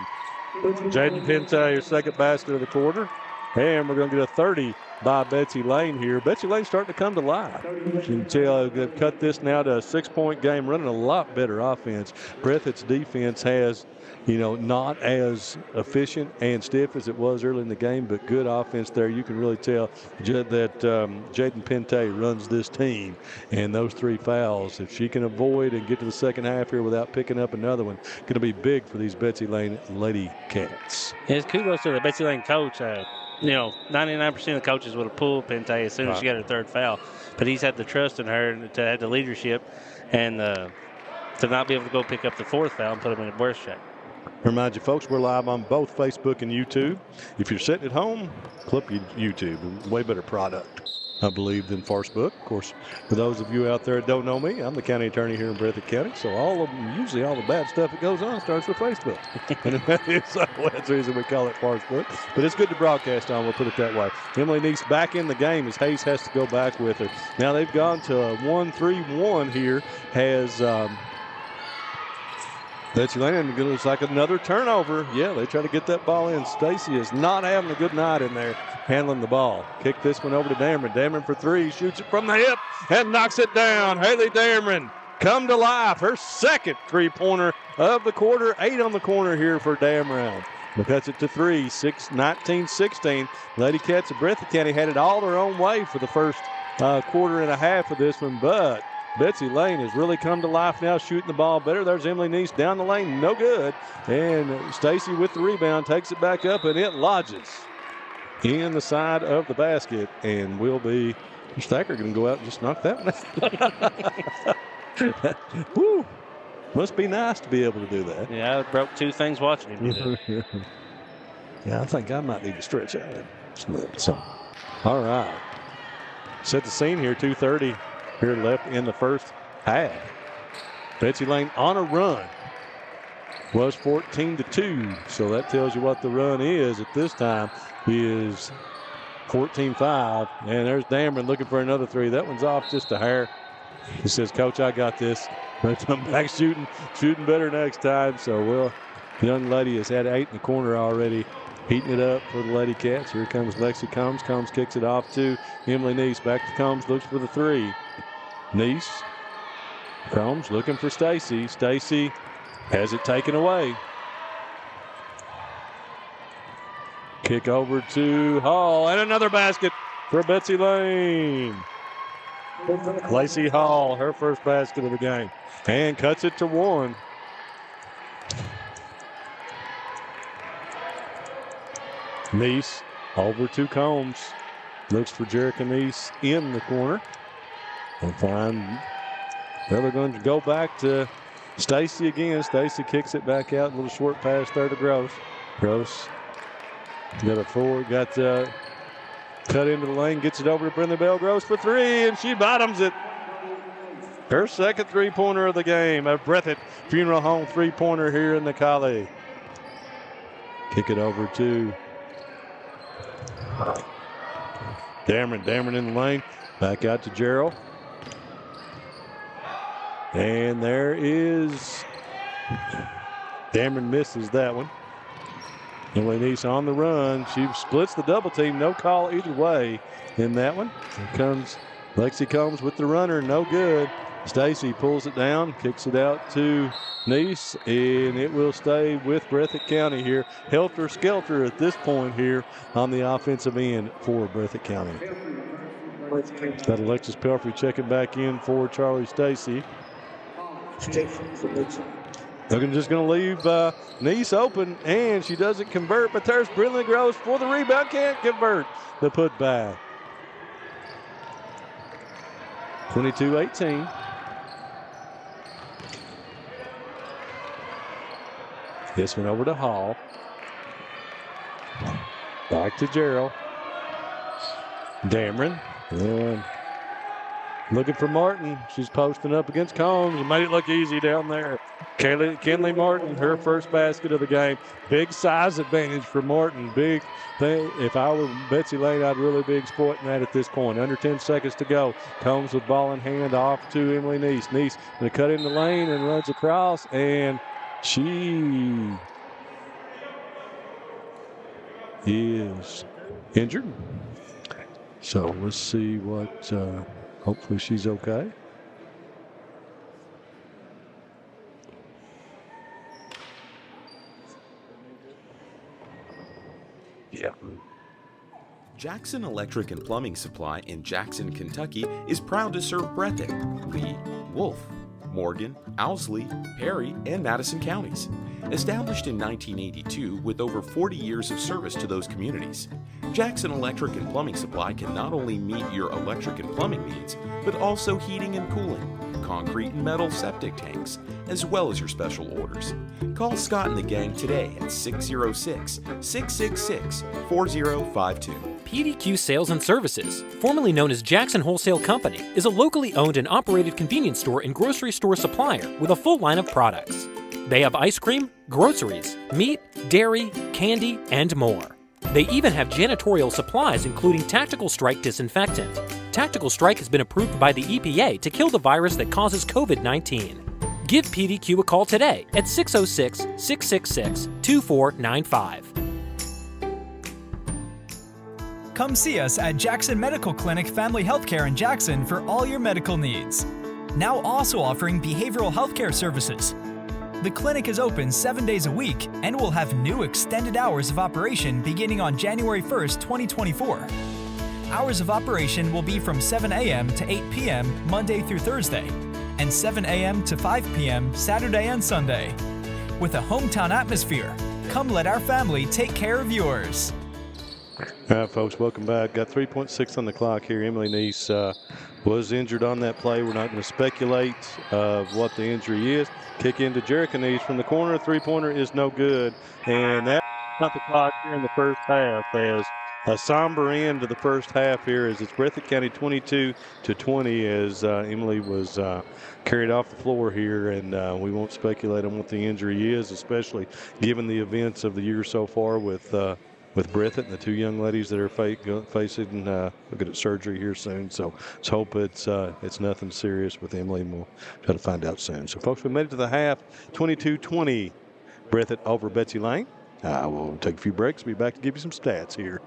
Jaden Pente, her second basket of the quarter. And we're going to get a 30 by Betsy Layne here. Betsy Layne starting to come to life. You can tell they've cut this now to a 6-point game, running a lot better offense. Breathitt's defense has, not as efficient and stiff as it was early in the game, but good offense there. You can really tell that Jaden Pente runs this team. And those 3 fouls, if she can avoid and get to the second half here without picking up another one, going to be big for these Betsy Layne Ladycats. It's kudos to the Betsy Layne coach. 99% of the coaches would have pulled Pente as soon as she got her 3rd foul. But he's had the trust in her to have the leadership and to not be able to go pick up the 4th foul and put him in a worse shape. Remind you, folks, we're live on both Facebook and YouTube. If you're sitting at home, clip YouTube. Way better product, I believe, than Facebook. Of course, for those of you out there that don't know me, I'm the county attorney here in Breathitt County. So usually all the bad stuff that goes on starts with Facebook. And that's the reason we call it Facebook. But it's good to broadcast on, we'll put it that way. Emily Neese back in the game as Hayes has to go back with her. Now they've gone to a 1-3-1 here. Has Betsy Layne, and it looks like another turnover. Yeah, they try to get that ball in. Stacy is not having a good night in there handling the ball. Kick this one over to Dameron. Dameron for 3, shoots it from the hip and knocks it down. Haley Dameron come to life. Her second three-pointer of the quarter. 8 on the corner here for Dameron. Cuts it to 3, 19-16. Ladycats of Breathitt County had it all their own way for the first quarter and a half of this one, but Betsy Layne has really come to life now, shooting the ball better. There's Emily Neese down the lane, no good. And Stacy with the rebound takes it back up, and it lodges. in the side of the basket, and will be Stacker going to go out and just knock that one out. Woo! Must be nice to be able to do that. Yeah, I broke 2 things watching him do that. Yeah, I think I might need to stretch out. So, all right. Set the scene here, 2:30 here left in the first half. Betsy Layne on a run. Was 14-2, so that tells you what the run is at this time. Is 14-5, and there's Dameron looking for another 3. That one's off just a hair. He says, Coach, I got this. But come back shooting better next time. So, well, young lady has had 8 in the corner already, heating it up for the Ladycats. Here comes Lexi Combs. Combs kicks it off to Emily Neese. Back to Combs, looks for the 3. Neese. Combs looking for Stacy. Stacy has it taken away. Kick over to Hall, and another basket for Betsy Layne. Lacey Hall, her first basket of the game, and cuts it to 1. Neese over to Combs. Looks for Jerica Neese in the corner. And find, well, they're going to go back to Stacy again. Stacy kicks it back out. A little short pass there to Gross. Gross got a 4. Got cut into the lane. Gets it over to Brenda Bell. Gross for 3, and she bottoms it. Her second 3-pointer of the game. A Breathitt Funeral Home 3-pointer here in the Coliseum. Kick it over to Dameron. Dameron in the lane. Back out to Gerald. And there is Dameron misses that one. Emily Neese on the run. She splits the double team. No call either way in that one. Here comes Lexi Combs with the runner. No good. Stacy pulls it down, kicks it out to Neese, and it will stay with Breathitt County here. Helter-skelter at this point here on the offensive end for Breathitt County. Got Alexis Pelfrey checking back in for Charlie Stacy. They're just going to leave Neese open, and she doesn't convert, but there's Brilliant Gross for the rebound. Can't convert the putback. 22-18. This one over to Hall. Back to Gerald. Dameron. And looking for Martin. She's posting up against Combs and made it look easy down there. Kenley Martin, her first basket of the game. Big size advantage for Martin. Big thing. If I were Betsy Layne, I'd really be exploiting that at this point. Under 10 seconds to go. Combs with ball in hand off to Emily Neese. Neese going to cut in the lane and runs across, and she is injured. So let's see what, hopefully she's okay. Yeah. Jackson Electric and Plumbing Supply in Jackson, Kentucky is proud to serve Breathitt, Lee, Wolf, Morgan, Owsley, Perry, and Madison counties. Established in 1982 with over 40 years of service to those communities, Jackson Electric and Plumbing Supply can not only meet your electric and plumbing needs, but also heating and cooling, concrete and metal septic tanks, as well as your special orders. Call Scott and the gang today at 606-666-4052. PDQ Sales and Services, formerly known as Jackson Wholesale Company, is a locally owned and operated convenience store and grocery store supplier with a full line of products. They have ice cream, groceries, meat, dairy, candy, and more. They even have janitorial supplies including Tactical Strike disinfectant. Tactical Strike has been approved by the EPA to kill the virus that causes COVID-19. Give PDQ a call today at 606-666-2495. Come see us at Jackson Medical Clinic Family Healthcare in Jackson for all your medical needs. Now also offering behavioral healthcare services. The clinic is open 7 days a week and will have new extended hours of operation beginning on January 1st, 2024. Hours of operation will be from 7 a.m. to 8 p.m. Monday through Thursday, and 7 a.m. to 5 p.m. Saturday and Sunday. With a hometown atmosphere, come let our family take care of yours. All right, folks, welcome back. Got 3.6 on the clock here. Emily Neese was injured on that play. We're not going to speculate of what the injury is. Kick into Jerica Neese from the corner. Three-pointer is no good. And that's not the clock here in the first half as a somber end to the first half here as it's Breathitt County 22-20 as Emily was carried off the floor here. And we won't speculate on what the injury is, especially given the events of the year so far with Breathitt and the two young ladies that are facing looking at surgery here soon. So let's hope it's nothing serious with Emily, and we'll try to find out soon. So, folks, we made it to the half, 22-20, Breathitt over Betsy Layne. We'll take a few breaks. Be back to give you some stats here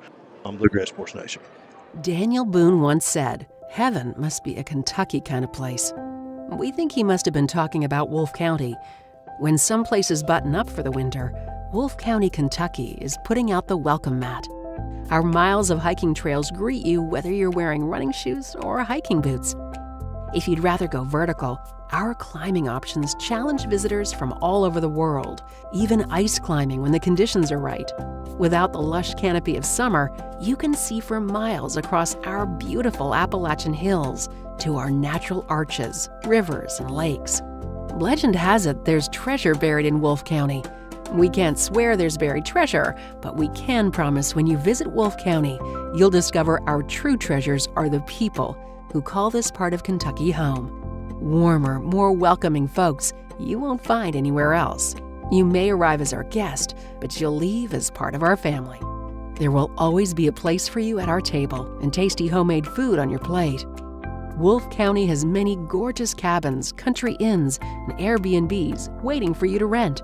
on Bluegrass Sports Nation. Daniel Boone once said, "Heaven must be a Kentucky kind of place." We think he must have been talking about Wolfe County. When some places button up for the winter, Wolfe County, Kentucky is putting out the welcome mat. Our miles of hiking trails greet you whether you're wearing running shoes or hiking boots. If you'd rather go vertical, our climbing options challenge visitors from all over the world, even ice climbing when the conditions are right. Without the lush canopy of summer, you can see for miles across our beautiful Appalachian hills to our natural arches, rivers, and lakes. Legend has it there's treasure buried in Wolfe County. We can't swear there's buried treasure, but we can promise when you visit Wolfe County, you'll discover our true treasures are the people who call this part of Kentucky home. Warmer, more welcoming folks you won't find anywhere else. You may arrive as our guest, but you'll leave as part of our family. There will always be a place for you at our table and tasty homemade food on your plate. Wolfe County has many gorgeous cabins, country inns, and Airbnbs waiting for you to rent.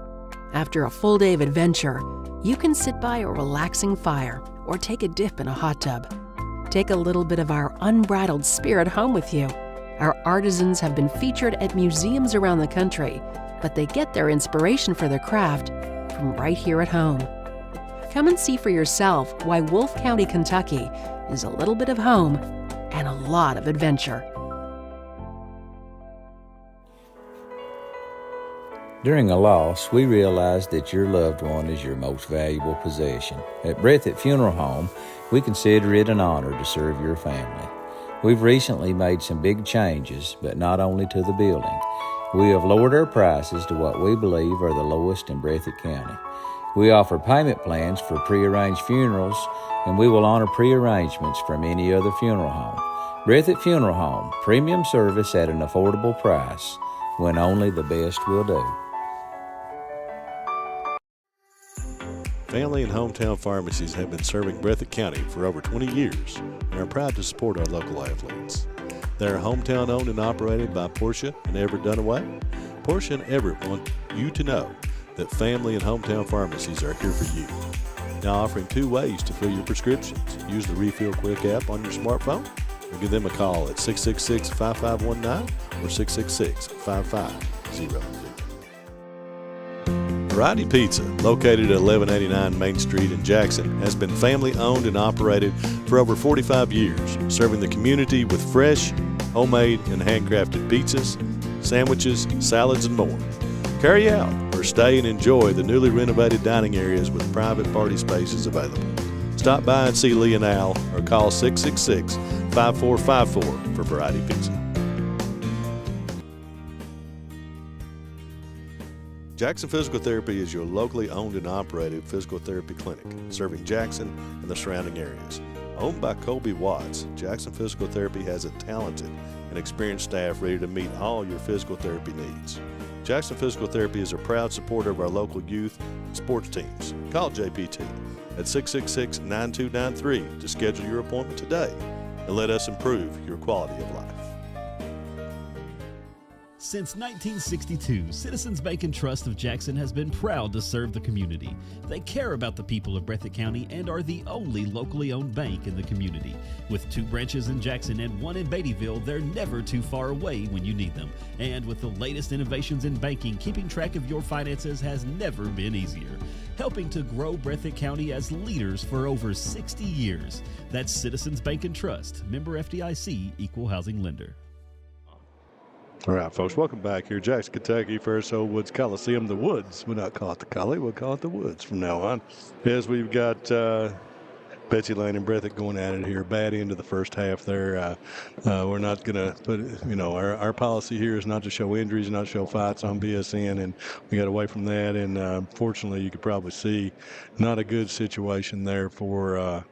After a full day of adventure, you can sit by a relaxing fire or take a dip in a hot tub. Take a little bit of our unbridled spirit home with you. Our artisans have been featured at museums around the country, but they get their inspiration for their craft from right here at home. Come and see for yourself why Wolfe County, Kentucky is a little bit of home and a lot of adventure. During a loss, we realize that your loved one is your most valuable possession. At Breathitt Funeral Home, we consider it an honor to serve your family. We've recently made some big changes, but not only to the building. We have lowered our prices to what we believe are the lowest in Breathitt County. We offer payment plans for prearranged funerals, and we will honor prearrangements from any other funeral home. Breathitt Funeral Home, premium service at an affordable price, when only the best will do. Family and hometown pharmacies have been serving Breathitt County for over 20 years and are proud to support our local athletes. They are hometown owned and operated by Portia and Everett Dunaway. Portia and Everett want you to know that family and hometown pharmacies are here for you. Now offering 2 ways to fill your prescriptions. Use the Refill Quick app on your smartphone or give them a call at 666-5519 or 666-5500. Variety Pizza, located at 1189 Main Street in Jackson, has been family-owned and operated for over 45 years, serving the community with fresh, homemade, and handcrafted pizzas, sandwiches, salads, and more. Carry out or stay and enjoy the newly renovated dining areas with private party spaces available. Stop by and see Lee and Al or call 666-5454 for Variety Pizza. Jackson Physical Therapy is your locally owned and operated physical therapy clinic, serving Jackson and the surrounding areas. Owned by Colby Watts, Jackson Physical Therapy has a talented and experienced staff ready to meet all your physical therapy needs. Jackson Physical Therapy is a proud supporter of our local youth and sports teams. Call JPT at 666-9293 to schedule your appointment today and let us improve your quality of life. Since 1962, Citizens Bank and Trust of Jackson has been proud to serve the community. They care about the people of Breathitt County and are the only locally owned bank in the community. With 2 branches in Jackson and 1 in Beattyville, they're never too far away when you need them. And with the latest innovations in banking, keeping track of your finances has never been easier. Helping to grow Breathitt County as leaders for over 60 years. That's Citizens Bank and Trust, member FDIC, equal housing lender. All right, folks, welcome back here. Jackson, Kentucky, Ferris Old Woods Coliseum. The Woods. We'll not call it the Collie. We'll call it the Woods from now on. As we've got Betsy Layne and Breathitt going at it here. Bad end of the first half there. We're not going to put, our policy here is not to show injuries, not show fights on BSN, and we got away from that. And fortunately, you could probably see not a good situation there for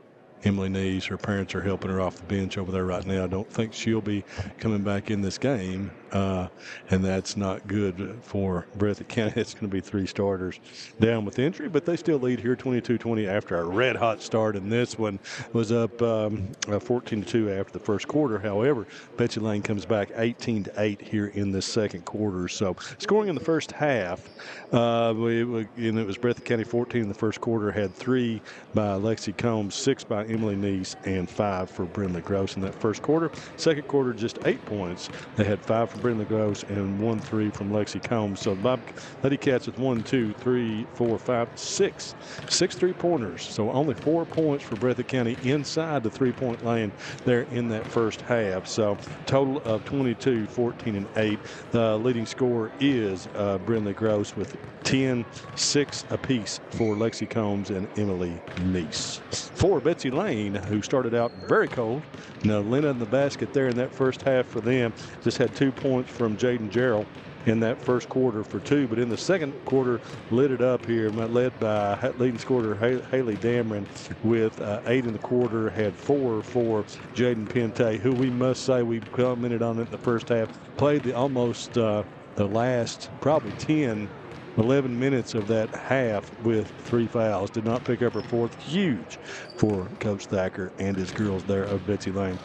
Emily Neese. Her parents are helping her off the bench over there right now. I don't think she'll be coming back in this game, and that's not good for Breathitt County. It's going to be 3 starters down with injury, but they still lead here 22-20 after a red-hot start, and this one was up 14-2 after the first quarter. However, Betsy Layne comes back 18-8 here in the second quarter. So scoring in the first half, it was Breathitt County 14 in the first quarter, had 3 by Lexi Combs, 6 by Emily Neese, and 5 for Brindley Gross in that first quarter. Second quarter, just 8 points. They had 5 from Brindley Gross and 1 3 from Lexi Combs. So Bob Ladycats with 1, 2, 3, 4, 5, 6 3-pointers. So only 4 points for Breathitt County inside the 3-point lane there in that first half. So total of 22, 14, and 8. The leading scorer is Brindley Gross with 10, 6 apiece for Lexi Combs and Emily Neese. For Betsy Layne, who started out very cold, Lena in the basket there in that first half for them, just had 2 points from Jaden Gerald in that first quarter for 2, but in the second quarter lit it up here, led by leading scorer Haley Dameron with 8 in the quarter, had 4 for Jaden Pente, who we must say we commented on it in the first half, played the almost the last probably 11 minutes of that half with 3 fouls. Did not pick up her 4th. Huge for Coach Thacker and his girls there of Betsy Layne.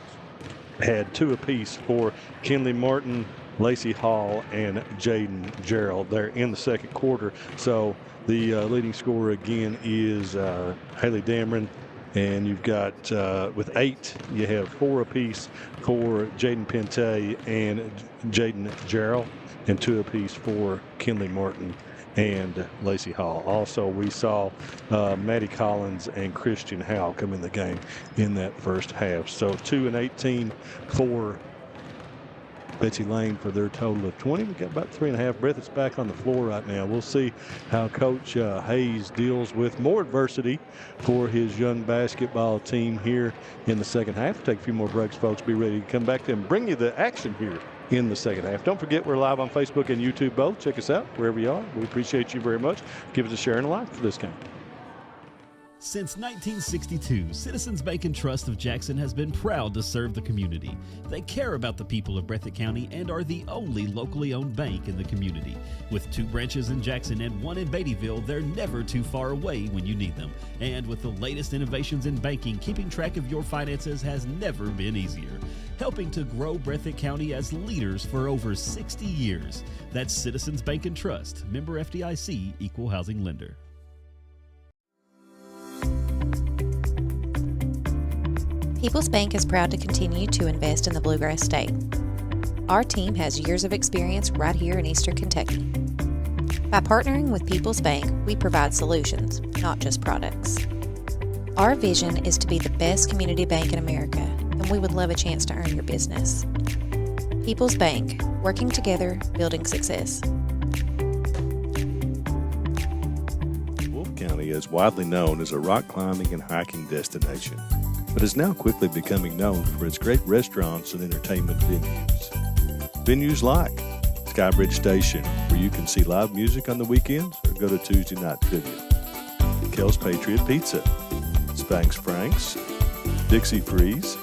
Had 2 apiece for Kinley Martin, Lacey Hall, and Jaden Gerald there in the second quarter. So the leading scorer again is Haley Dameron. And you've got, with 8, you have 4 apiece for Jaden Pente and Jaden Gerald, and 2 apiece for Kinley Martin and Lacey Hall. Also, we saw Maddie Collins and Christian Howe come in the game in that first half. So 2 and 18 for Betsy Layne for their total of 20. We've got about 3.5. Breathitt's back on the floor right now. We'll see how Coach Hayes deals with more adversity for his young basketball team here in the second half. We'll take a few more breaks, folks. Be ready to come back and bring you the action here in the second half. Don't forget, we're live on Facebook and YouTube both. Check us out wherever you are. We appreciate you very much. Give us a share and a like for this game. Since 1962, Citizens Bank and Trust of Jackson has been proud to serve the community. They care about the people of Breathitt County and are the only locally owned bank in the community. With 2 branches in Jackson and 1 in Beattyville, they're never too far away when you need them. And with the latest innovations in banking, keeping track of your finances has never been easier. Helping to grow Breathitt County as leaders for over 60 years. That's Citizens Bank and Trust, member FDIC, equal housing lender. People's Bank is proud to continue to invest in the Bluegrass State. Our team has years of experience right here in Eastern Kentucky. By partnering with People's Bank, we provide solutions, not just products. Our vision is to be the best community bank in America, and we would love a chance to earn your business. People's Bank, working together, building success. Wolfe County is widely known as a rock climbing and hiking destination, but is now quickly becoming known for its great restaurants and entertainment venues. Venues like Skybridge Station, where you can see live music on the weekends or go to Tuesday night trivia. Kel's Patriot Pizza, Spanx Franks, Dixie Freeze,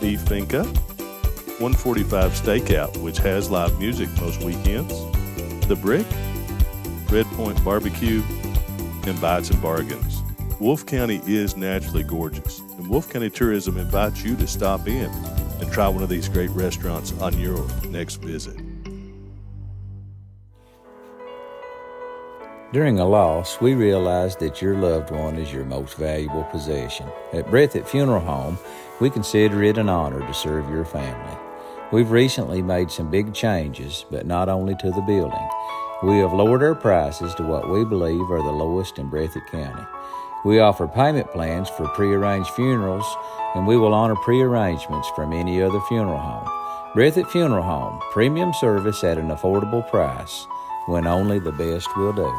E Finca, 145 Stakeout, which has live music most weekends, The Brick, Red Point Barbecue, and Bites and Bargains. Wolfe County is naturally gorgeous, and Wolfe County Tourism invites you to stop in and try one of these great restaurants on your next visit. During a loss, we realize that your loved one is your most valuable possession. At Breathitt Funeral Home, we consider it an honor to serve your family. We've recently made some big changes, but not only to the building. We have lowered our prices to what we believe are the lowest in Breathitt County. We offer payment plans for prearranged funerals, and we will honor prearrangements from any other funeral home. Breathitt Funeral Home, premium service at an affordable price, when only the best will do.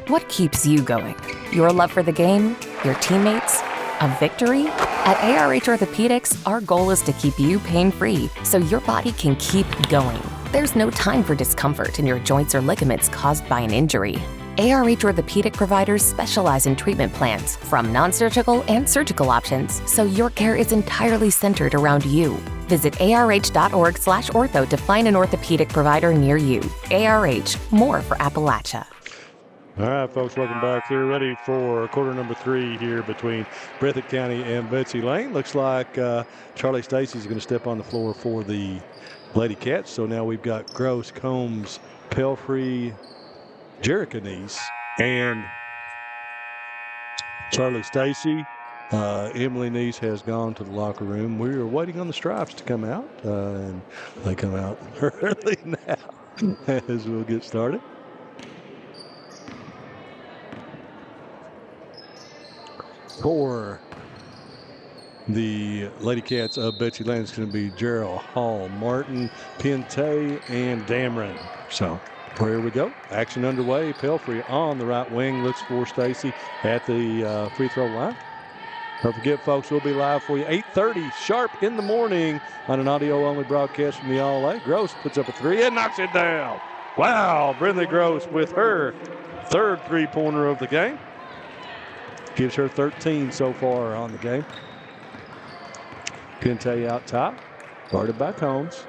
What keeps you going? Your love for the game? Your teammates? A victory? At ARH Orthopedics, our goal is to keep you pain-free so your body can keep going. There's no time for discomfort in your joints or ligaments caused by an injury. ARH Orthopedic providers specialize in treatment plans, from non-surgical and surgical options, so your care is entirely centered around you. Visit arh.org/ortho to find an orthopedic provider near you. ARH, more for Appalachia. All right, folks, welcome back. They're ready for quarter number 3 here between Breathitt County and Betsy Layne. Looks like Charlie Stacy's going to step on the floor for the Lady Cats. So now we've got Gross, Combs, Pelfrey, Jericanese, and Charlie Stacy. Emily Neese has gone to the locker room. We are waiting on the Stripes to come out, and they come out early now as we'll get started. For the Lady Cats of Betsy Layne, it's going to be Gerald, Hall, Martin, Pente, and Dameron. So here we go. Action underway. Pelfrey on the right wing looks for Stacy at the free throw line. Don't forget, folks, we'll be live for you 8:30 sharp in the morning on an audio-only broadcast from the All-A. Gross puts up a 3 and knocks it down. Wow, Brindley Gross with her third three-pointer of the game. Gives her 13 so far on the game. Pente out top, guarded by Combs.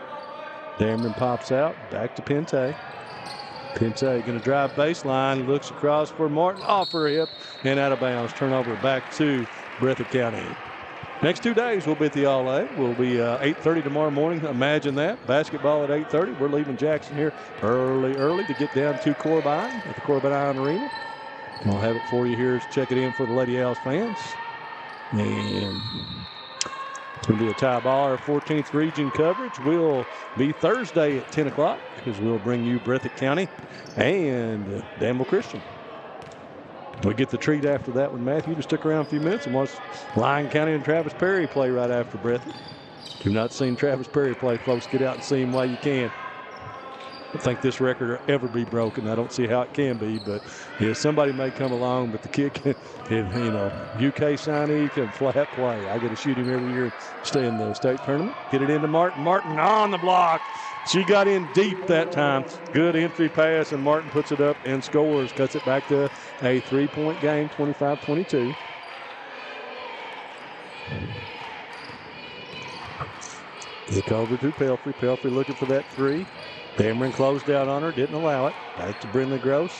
Dameron pops out, back to Pente. Pente going to drive baseline, looks across for Martin, off her hip, and out of bounds. Turnover back to Breathitt County. Next 2 days, we'll be at the All-A. We'll be 8:30 tomorrow morning. Imagine that. Basketball at 8:30. We're leaving Jackson here early to get down to Corbine at the Corbine Arena. We'll have it for you here to check it in for the Lady Owls fans. And it's going to be a tie ball. Our 14th region coverage will be Thursday at 10 o'clock because we'll bring you Breathitt County and Danville Christian. We get the treat after that with Matthew to stick around a few minutes and watch Lyon County and Travis Perry play right after Breathitt. If you've not seen Travis Perry play, folks, get out and see him while you can. I don't think this record will ever be broken. I don't see how it can be, but yeah, somebody may come along, but the kid can, UK signee can flat play. I get to shoot him every year, stay in the state tournament. Get it into Martin. Martin on the block. She got in deep that time. Good entry pass, and Martin puts it up and scores. Cuts it back to a 3-point game, 25-22. Kick over to Pelfrey. Pelfrey looking for that 3. Dameron closed out on her, didn't allow it. Back to Brindley Gross.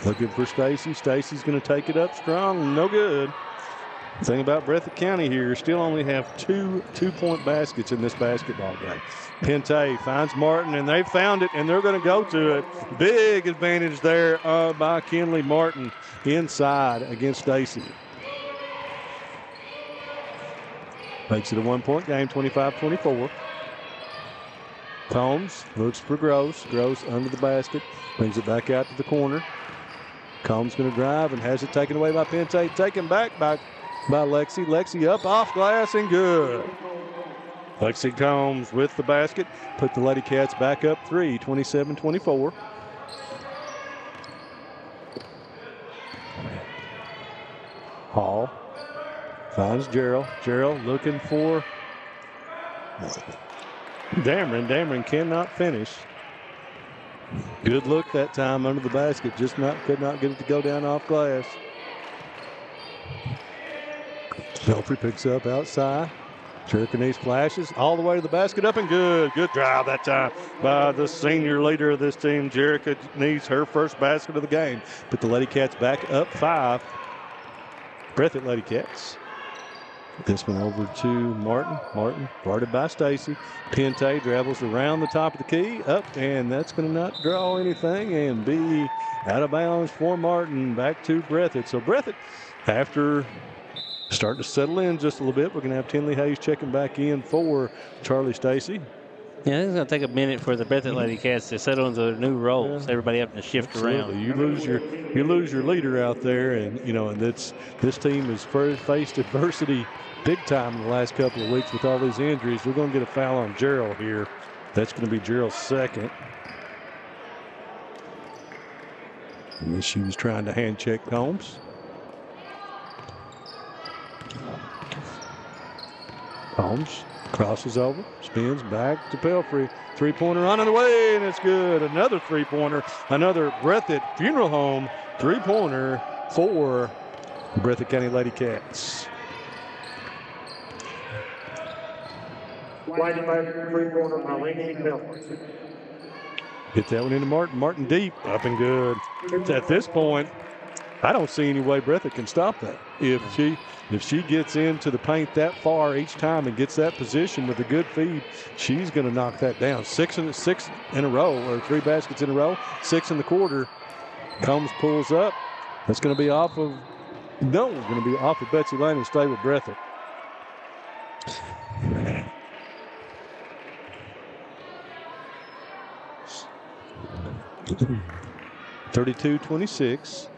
Looking for Stacy. Stacy's going to take it up strong. No good. The thing about Breathitt County here, still only have two two-point baskets in this basketball game. Pente finds Martin, and they found it, and they're going to go to it. Big advantage there by Kinley Martin inside against Stacy. Makes it a 1-point game, 25-24. Combs looks for Gross. Gross under the basket. Brings it back out to the corner. Combs going to drive and has it taken away by Pente. Taken back by Lexi. Lexi up off glass and good. Lexi Combs with the basket. Put the Lady Cats back up 3, 27-24. Hall finds Gerald. Gerald looking for Dameron. Dameron cannot finish. Good look that time under the basket. Just could not get it to go down off glass. Pelfrey picks up outside. Jericanese flashes all the way to the basket, up and good. Good drive that time by the senior leader of this team. Jericanese, her first basket of the game. Put the Lady Cats back up 5. Breathitt Lady Cats. This one over to Martin. Martin guarded by Stacy. Pente dribbles around the top of the key. Up, and that's going to not draw anything and be out of bounds for Martin. Back to Breathitt. So Breathitt, after starting to settle in just a little bit, we're going to have Tinley Hayes checking back in for Charlie Stacy. Yeah, it's going to take a minute for the Breathitt Lady Cats to settle into their new roles. Yeah. Everybody having to shift around. You lose your leader out there, and and this team has faced adversity big time in the last couple of weeks with all these injuries. We're going to get a foul on Gerald here. That's going to be Gerald's second. And she was trying to hand check Combs. Combs crosses over, spins back to Pelfrey. Three-pointer on the way, and it's good. Another three-pointer, another Breathitt Funeral Home three-pointer for Breathitt County Ladycats. Hit that one into Martin. Martin deep, up and good. At this point, I don't see any way Breathitt can stop that. If she gets into the paint that far each time and gets that position with a good feed, she's going to knock that down. Six in a row, or 3 baskets in a row, 6 in the quarter. Combs pulls up. That's going to be off of Betsy Layne and stay with Breathitt. (32-26).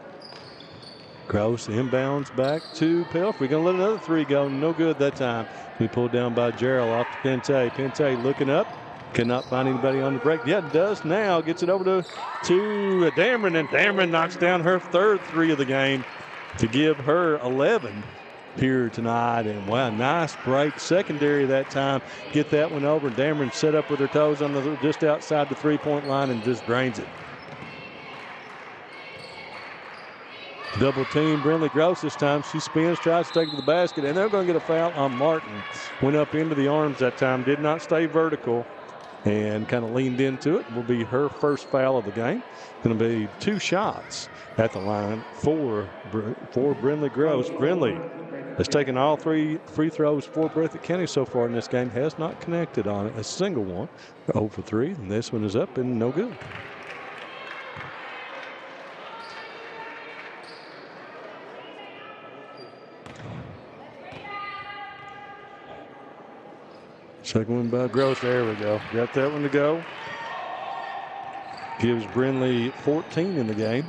Gross inbounds back to Pelfrey. We're going to let another three go. No good that time. We pulled down by Gerald off to Pente. Pente looking up. Cannot find anybody on the break. Yeah, does now. Gets it over to Dameron, and Dameron knocks down her 3rd three of the game to give her 11 here tonight. And wow, nice break. Secondary that time. Get that one over. Dameron set up with her toes on just outside the three-point line and just drains it. Double team Brindley Gross this time. She spins, tries to take it to the basket, and they're going to get a foul on Martin. Went up into the arms that time, did not stay vertical, and kind of leaned into it. Will be her first foul of the game. Going to be 2 shots at the line for Brindley Gross. Brindley has taken all 3 free throws for Breathitt County so far in this game. Has not connected on it, a single one. 0 for 3, and this one is up and no good. Second one by Gross. There we go. Got that one to go. Gives Brindley 14 in the game.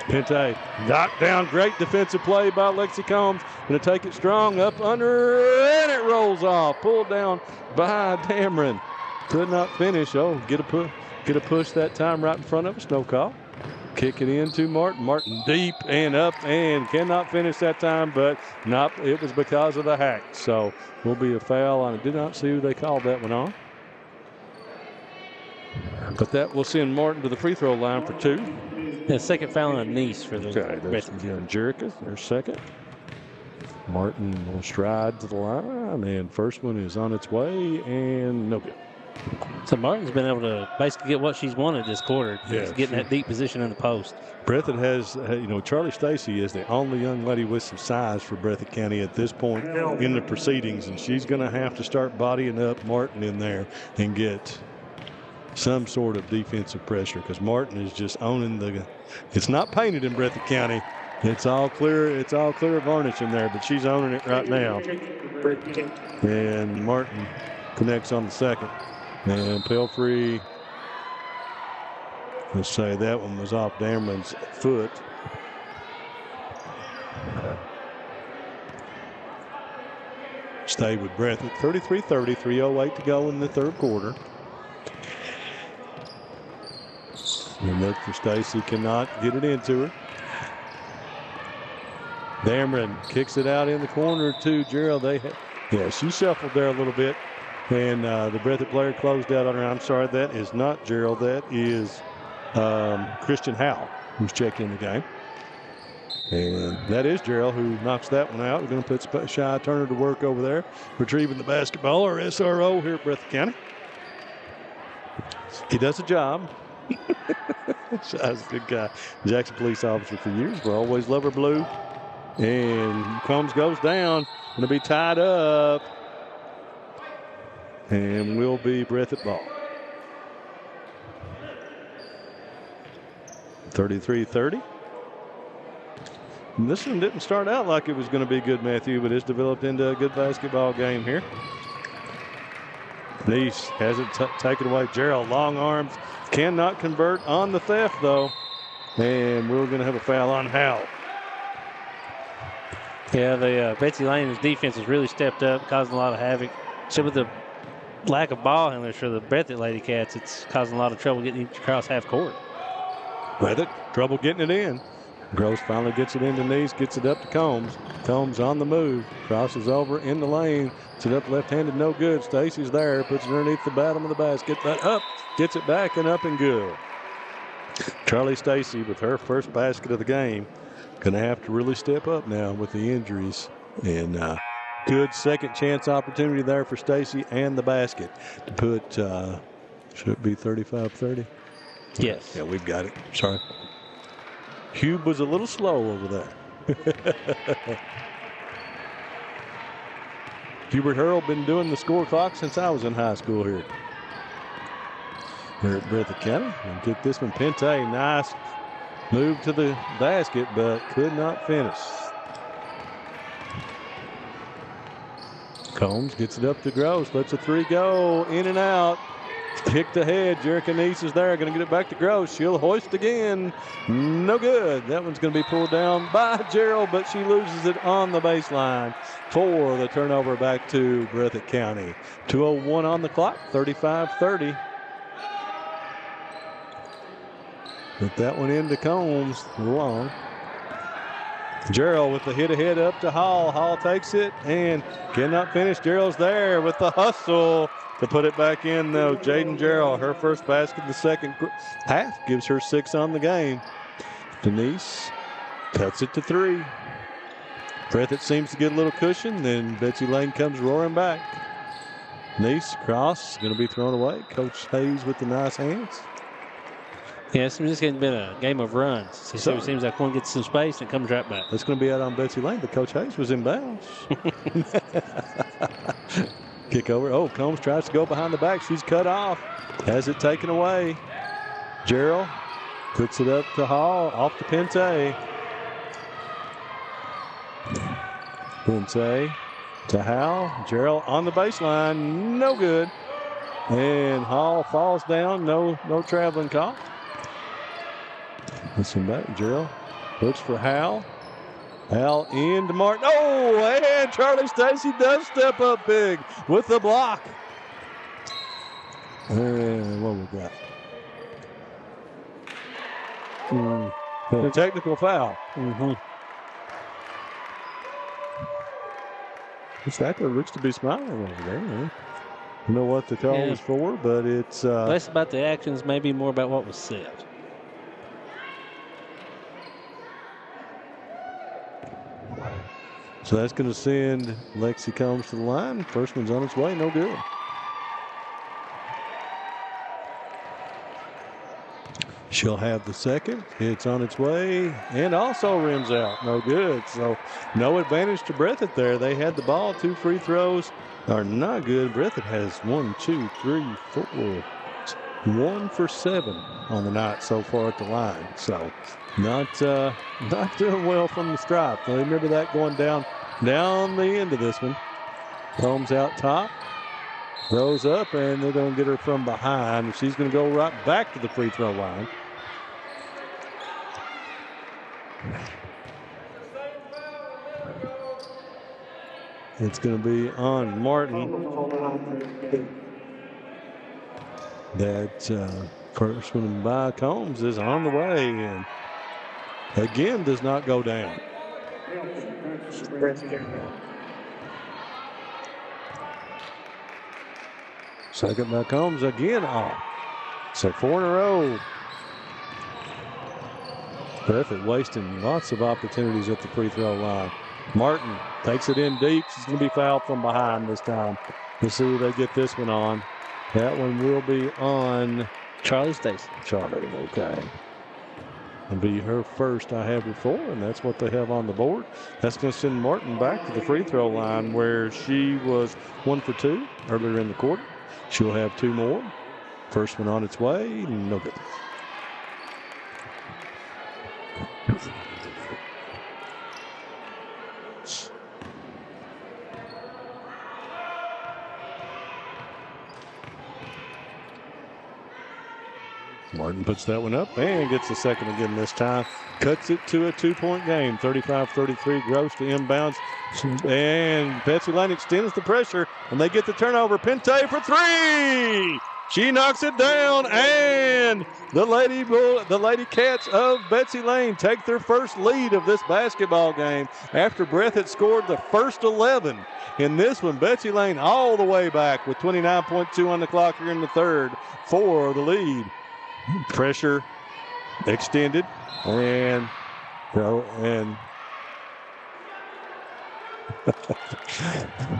Pente knocked down. Great defensive play by Lexi Combs. Going to take it strong up under, and it rolls off. Pulled down by Dameron. Could not finish. Oh, get a push that time right in front of us. No call. Kick it into Martin. Martin deep and up and cannot finish that time, but it was because of the hack. So will be a foul on it. Did not see who they called that one on. But that will send Martin to the free throw line for 2. The second foul on Nice for the there's Jerica, their second. Martin will stride to the line, and first one is on its way, and no good. So Martin's been able to basically get what she's wanted this quarter. Yeah, she's getting that deep position in the post. Breathitt has, Charlie Stacy is the only young lady with some size for Breathitt County at this point in the proceedings, and she's going to have to start bodying up Martin in there and get some sort of defensive pressure, because Martin is just owning it's not painted in Breathitt County. It's all clear varnish in there, but she's owning it right now. And Martin connects on the second. And Pelfrey, let's say that one was off Dameron's foot. Stay with Breathitt. 33-30, 3:08 to go in the 3rd quarter. And look for Stacy, cannot get it into her. Dameron kicks it out in the corner to Gerald. She shuffled there a little bit. And the Breathitt player closed out on her. I'm sorry, that is not Gerald. That is Christian Howell, who's checked in the game. And that is Gerald, who knocks that one out. We're going to put Shy Turner to work over there, retrieving the basketball, or SRO here at Breathitt County. He does a job. Shy's a good guy. Jackson police officer for years. We'll always love her blue. And Combs goes down. Going to be tied up. And will be Breathitt ball. 33-30. And this one didn't start out like it was going to be good, Matthew, but it's developed into a good basketball game here. Nice has it taken away. Gerald, long arms, cannot convert on the theft, though. And we're going to have a foul on Howell. Yeah, the Betsy Layne's defense has really stepped up, causing a lot of havoc. So with the lack of ball handlers for the Breathitt Ladycats, it's causing a lot of trouble getting across half court. Breathitt, trouble getting it in. Gross finally gets it into Neese, gets it up to Combs. Combs on the move, crosses over in the lane. Gets it up left-handed, no good. Stacy's there, puts it underneath the bottom of the basket. But up, gets it back and up and good. Charlie Stacy with her first basket of the game. Going to have to really step up now with the injuries. And good second chance opportunity there for Stacy and the basket to put, should it be 35-30? Yes. Yeah, we've got it. Sorry. Hube was a little slow over there. Hubert Hurl been doing the score clock since I was in high school here. Here at Breathitt County. And kick this one. Pente, nice move to the basket, but could not finish. Combs gets it up to Gross. Lets a three go. In and out. Kicked ahead. Jerica Neese is there. Going to get it back to Gross. She'll hoist again. No good. That one's going to be pulled down by Gerald, but she loses it on the baseline for the turnover back to Breathitt County. 2:01 on the clock. 35-30. Put that one into Combs. Long. Gerald with the hit ahead up to Hall. Hall takes it and cannot finish. Gerald's there with the hustle to put it back in, though. Jaden Gerald, her first basket in the second half, gives her 6 on the game. Denise cuts it to 3. Breathitt seems to get a little cushion, then Betsy Layne comes roaring back. Denise, cross, going to be thrown away. Coach Hayes with the nice hands. Yeah, it's just been a game of runs. So it seems like one gets some space and it comes right back. It's going to be out on Betsy Layne, but Coach Hayes was in bounds. Kick over. Oh, Combs tries to go behind the back. She's cut off. Has it taken away. Gerald puts it up to Hall. Off to Pente. Pente to Howell. Gerald on the baseline. No good. And Hall falls down. No traveling call. Listen back. Gerald looks for Howell. Howell into Martin. Oh, and Charlie Stacy does step up big with the block. And what we got? A technical foul. Stackler looks to be smiling over there. I don't know what the call was for, but it's less about the actions, maybe more about what was said. So that's going to send Lexi Combs to the line. First one's on its way, no good. She'll have the second. It's on its way and also rims out. No good. So no advantage to Breathitt there. They had the ball. 2 free throws are not good. Breathitt has 1, 2, 3, 4. 1 for 7 on the night so far at the line. So not doing well from the stripe. Now remember that going down the end of this one. Combs out top. Throws up, and they're going to get her from behind. She's going to go right back to the free throw line. It's going to be on Martin. That first one by Combs is on the way, and again does not go down. Second by Combs again off. So 4 in a row. Breathitt wasting lots of opportunities at the free throw line. Martin takes it in deep. She's going to be fouled from behind this time. We'll see if they get this one on. That one will be on Charlie Stacy. Charlie, okay. It'll be her first. I have her 4, and that's what they have on the board. That's going to send Martin back to the free throw line where she was 1 for 2 earlier in the quarter. She'll have 2 more. First one on its way. No good. Martin puts that one up and gets the second again this time. Cuts it to a 2-point game. 35-33. Gross to inbounds. And Betsy Layne extends the pressure, and they get the turnover. Pente for 3. She knocks it down, and the Ladycats of Betsy Layne take their first lead of this basketball game after Breathitt scored the first 11. In this one, Betsy Layne all the way back with 29.2 on the clock here in the third for the lead. Pressure extended, and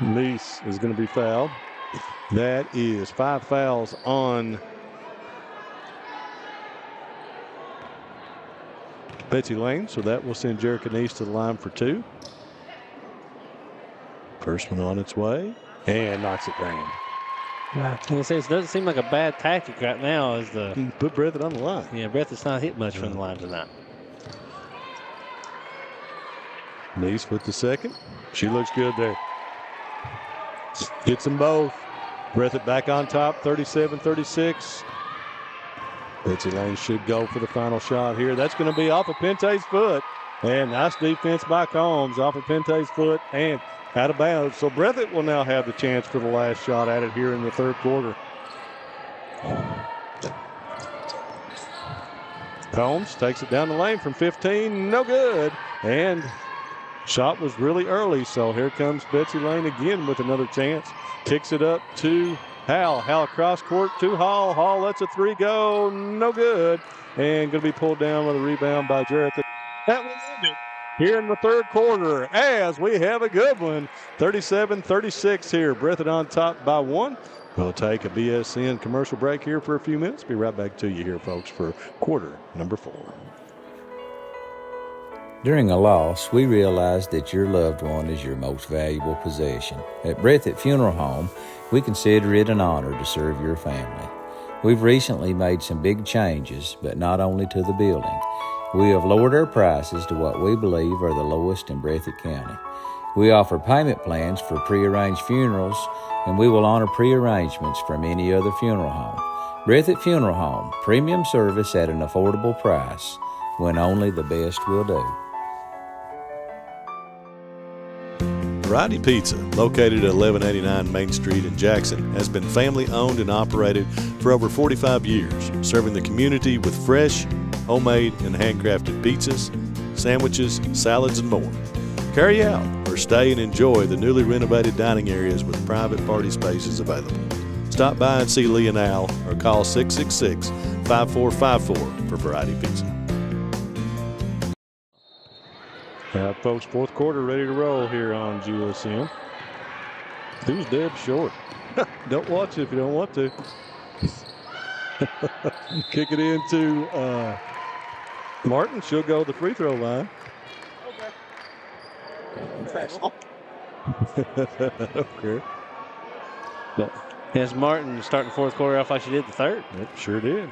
Nice is going to be fouled. That is 5 fouls on Betsy Layne, so that will send Jerica Nice to the line for 2. First one on its way, and knocks it down. I was gonna say, it doesn't seem like a bad tactic right now. As the put Breathitt on the line. Yeah, Breathitt's not hit much from the line tonight. Nice with the second. She looks good there. Gets them both. Breathitt back on top, 37-36. Betsy Layne should go for the final shot here. That's going to be off of Pente's foot. And nice defense by Combs off of Pente's foot and out of bounds. So Breathitt will now have the chance for the last shot at it here in the third quarter. Combs takes it down the lane from 15. No good. And shot was really early. So here comes Betsy Layne again with another chance. Kicks it up to Hal. Hal across court to Hall. Hall lets a 3 go. No good. And going to be pulled down with a rebound by Jerica. That will end it here in the third quarter as we have a good one. 37-36 here. Breathitt on top by 1. We'll take a BSN commercial break here for a few minutes. Be right back to you here, folks, for quarter number 4. During a loss, we realize that your loved one is your most valuable possession. At Breathitt Funeral Home, we consider it an honor to serve your family. We've recently made some big changes, but not only to the building. We have lowered our prices to what we believe are the lowest in Breathitt County. We offer payment plans for prearranged funerals, and we will honor prearrangements from any other funeral home. Breathitt Funeral Home, premium service at an affordable price, when only the best will do. Variety Pizza, located at 1189 Main Street in Jackson, has been family owned and operated for over 45 years, serving the community with fresh, homemade, and handcrafted pizzas, sandwiches, salads, and more. Carry out or stay and enjoy the newly renovated dining areas with private party spaces available. Stop by and see Lee and Al or call 666-5454 for Variety Pizza. Folks, fourth quarter ready to roll here on Coliseum. Who's dead short? Don't watch it if you don't want to. Kick it into Martin. She'll go to the free throw line. Okay. Has Martin starting the fourth quarter off like she did the third? Yep, sure did.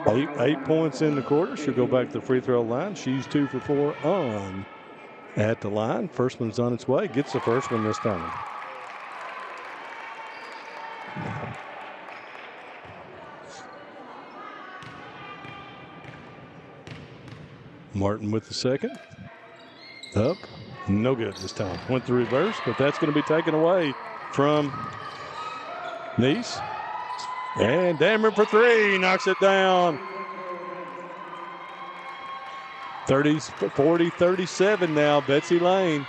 8 points in the quarter. She'll go back to the free throw line. She's 2 for 4 on at the line. First one's on its way. Gets the first one this time. Martin with the second. Up. No good this time. Went the reverse, but that's going to be taken away from Nice. And Dameron for 3. Knocks it down. 40-37 now. Betsy Layne.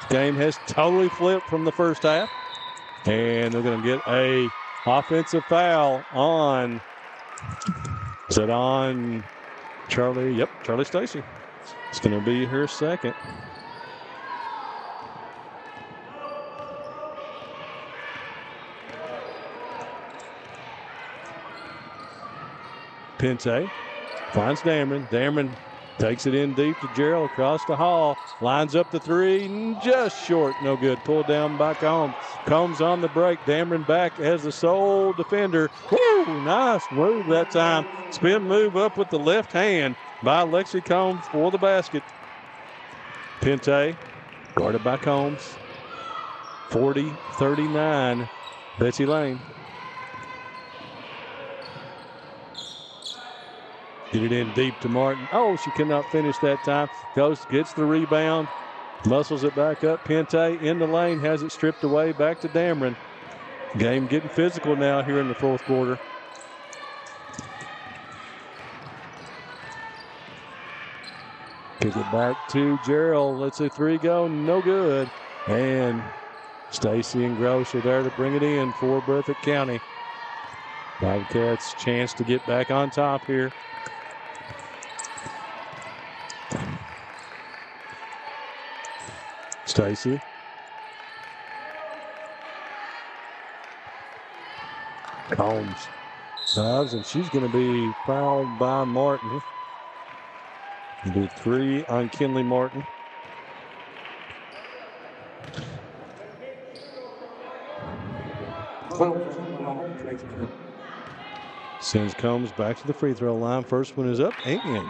Game has totally flipped from the first half. And they're going to get a offensive foul on. Is it on Charlie? Yep, Charlie Stacy. It's going to be her second. Pente finds Dameron. Dameron takes it in deep to Gerald, across the Hall, lines up the 3, just short, no good. Pulled down by Combs. Combs on the break. Dameron back as the sole defender. Woo, nice move that time. Spin move up with the left hand by Lexi Combs for the basket. Pente guarded by Combs. 40-39, Betsy Layne. Get it in deep to Martin. Oh, she cannot finish that time. Gets the rebound. Muscles it back up. Pente in the lane. Has it stripped away. Back to Dameron. Game getting physical now here in the fourth quarter. Kick it back to Gerald. Let's see, three go, no good. And Stacy and Gross are there to bring it in for Breathitt County. Bobcats chance to get back on top here. Stacy. Combs dives, and she's going to be fouled by Martin. It'll be 3 on Kinley Martin. Sends Combs back to the free throw line. First one is up and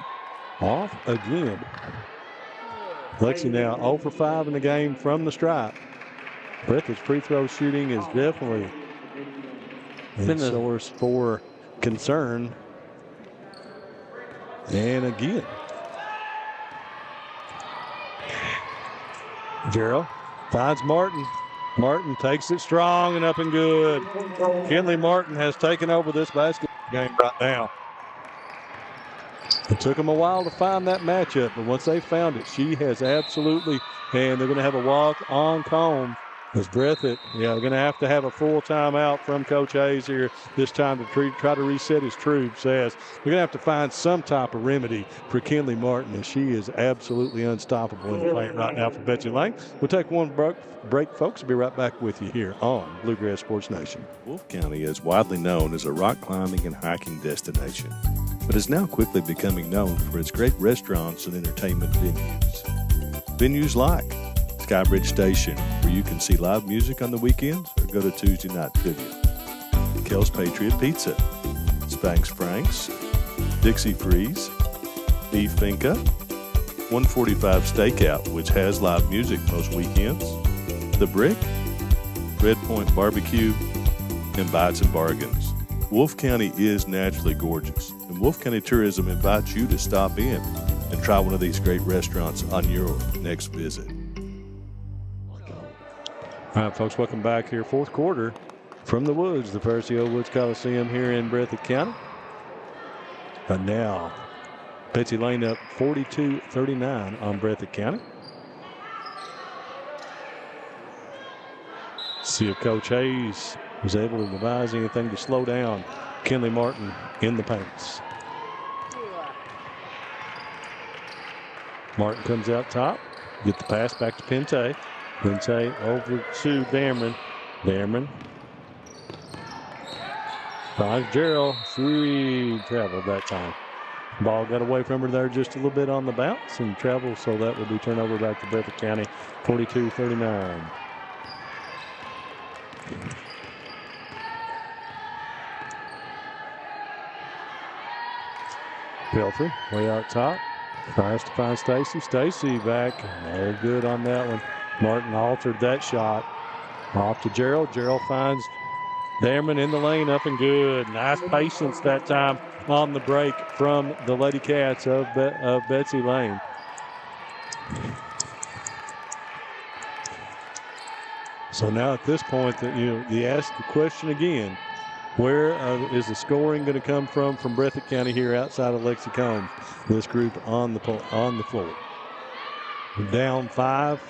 off again. Lexi now 0 for 5 in the game from the stripe. Breathitt's free throw shooting is definitely a source for concern. And again, Gerald finds Martin. Martin takes it strong and up and good. Kinley Martin has taken over this basketball game right now. It took them a while to find that matchup, but once they found it, she has absolutely, and they're going to have a walk on Combs. As Breathitt, they're going to have a full timeout from Coach Hayes here this time to try to reset his troops. As we're going to have to find some type of remedy for Kinley Martin, as she is absolutely unstoppable in the paint right now for Betsy Layne. We'll take one break, folks. We'll be right back with you here on Bluegrass Sports Nation. Wolfe County is widely known as a rock climbing and hiking destination, but is now quickly becoming known for its great restaurants and entertainment venues. Venues like Skybridge Station, where you can see live music on the weekends or go to Tuesday night trivia. Kel's Patriot Pizza, Spanx Frank's, Dixie Freeze, Beef Finca, 145 Stakeout, which has live music most weekends, The Brick, Red Point Barbecue, and Bites and Bargains. Wolfe County is naturally gorgeous, and Wolfe County Tourism invites you to stop in and try one of these great restaurants on your next visit. All right, folks, welcome back here. Fourth quarter from the Woods, the Percy Woods Coliseum here in Breathitt County. And now, Betsy Layne up 42-39 on Breathitt County. See if Coach Hayes was able to devise anything to slow down Kinley Martin in the paints. Martin comes out top, get the pass back to Pente. Pente over to Dameron. Dameron finds Gerald. She traveled that time. Ball got away from her there just a little bit on the bounce and traveled, so that will be turnover back to Breathitt County, 42-39. Pelfrey way out top. Tries to find Stacy. Stacy back. No good on that one. Martin altered that shot. Off to Gerald. Gerald finds Dameron in the lane, up and good. Nice patience that time on the break from the Lady Cats of Betsy Layne. So now at this point, you ask the question again: where is the scoring going to come from Breathitt County here outside of Lexi Combs? This group on the floor. Down 5.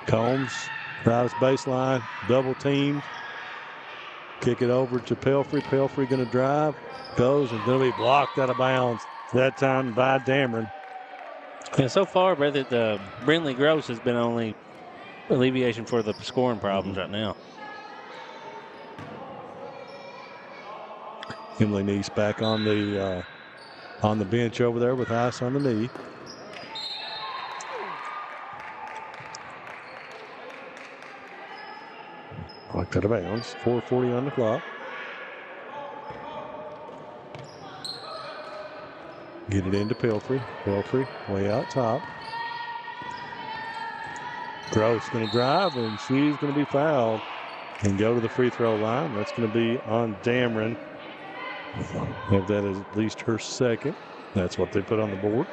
Combs drives baseline, double teamed. Kick it over to Pelfrey. Pelfrey going to drive, goes, and going to be blocked out of bounds that time by Dameron. And so far, Brindley Gross has been only alleviation for the scoring problems right now. Emily Neese back on the bench over there with ice on the knee. Blocked out of bounds. 4:40 on the clock. Get it into Pelfrey. Pelfrey way out top. Gross going to drive, and she's going to be fouled and go to the free throw line. That's going to be on Dameron. If that is at least her second, that's what they put on the board.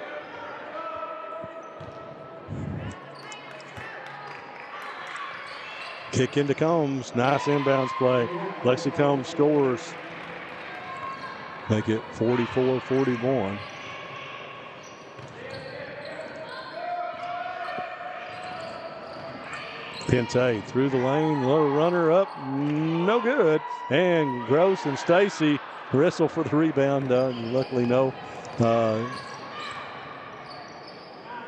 Kick into Combs. Nice inbounds play. Lexi Combs scores. Make it 44-41. Pente through the lane, little runner up, no good. And Gross and Stacy wrestle for the rebound. Luckily, no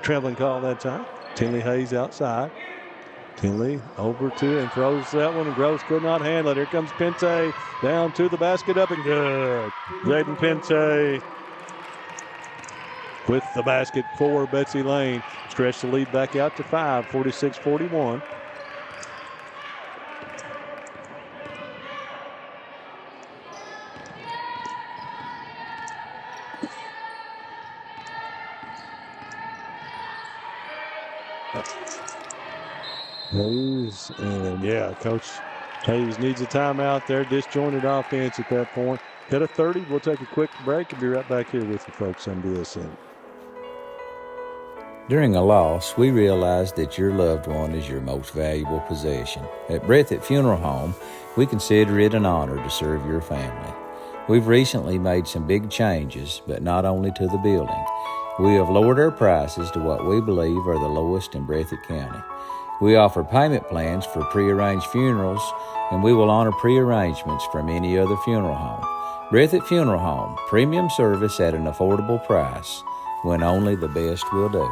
traveling call that time. Tinley Hayes outside. Tinley over to and throws that one, and Gross could not handle it. Here comes Pente down to the basket, up and good. Jaden Pente with the basket for Betsy Layne. Stretch the lead back out to 5, 46-41. Hayes, and yeah, Coach Hayes needs a timeout there. Disjointed offense at that point. Got a 30. We'll take a quick break and be right back here with you folks on BSN. During a loss, we realize that your loved one is your most valuable possession. At Breathitt Funeral Home, we consider it an honor to serve your family. We've recently made some big changes, but not only to the building. We have lowered our prices to what we believe are the lowest in Breathitt County. We offer payment plans for prearranged funerals, and we will honor prearrangements from any other funeral home. Breathitt Funeral Home, premium service at an affordable price, when only the best will do.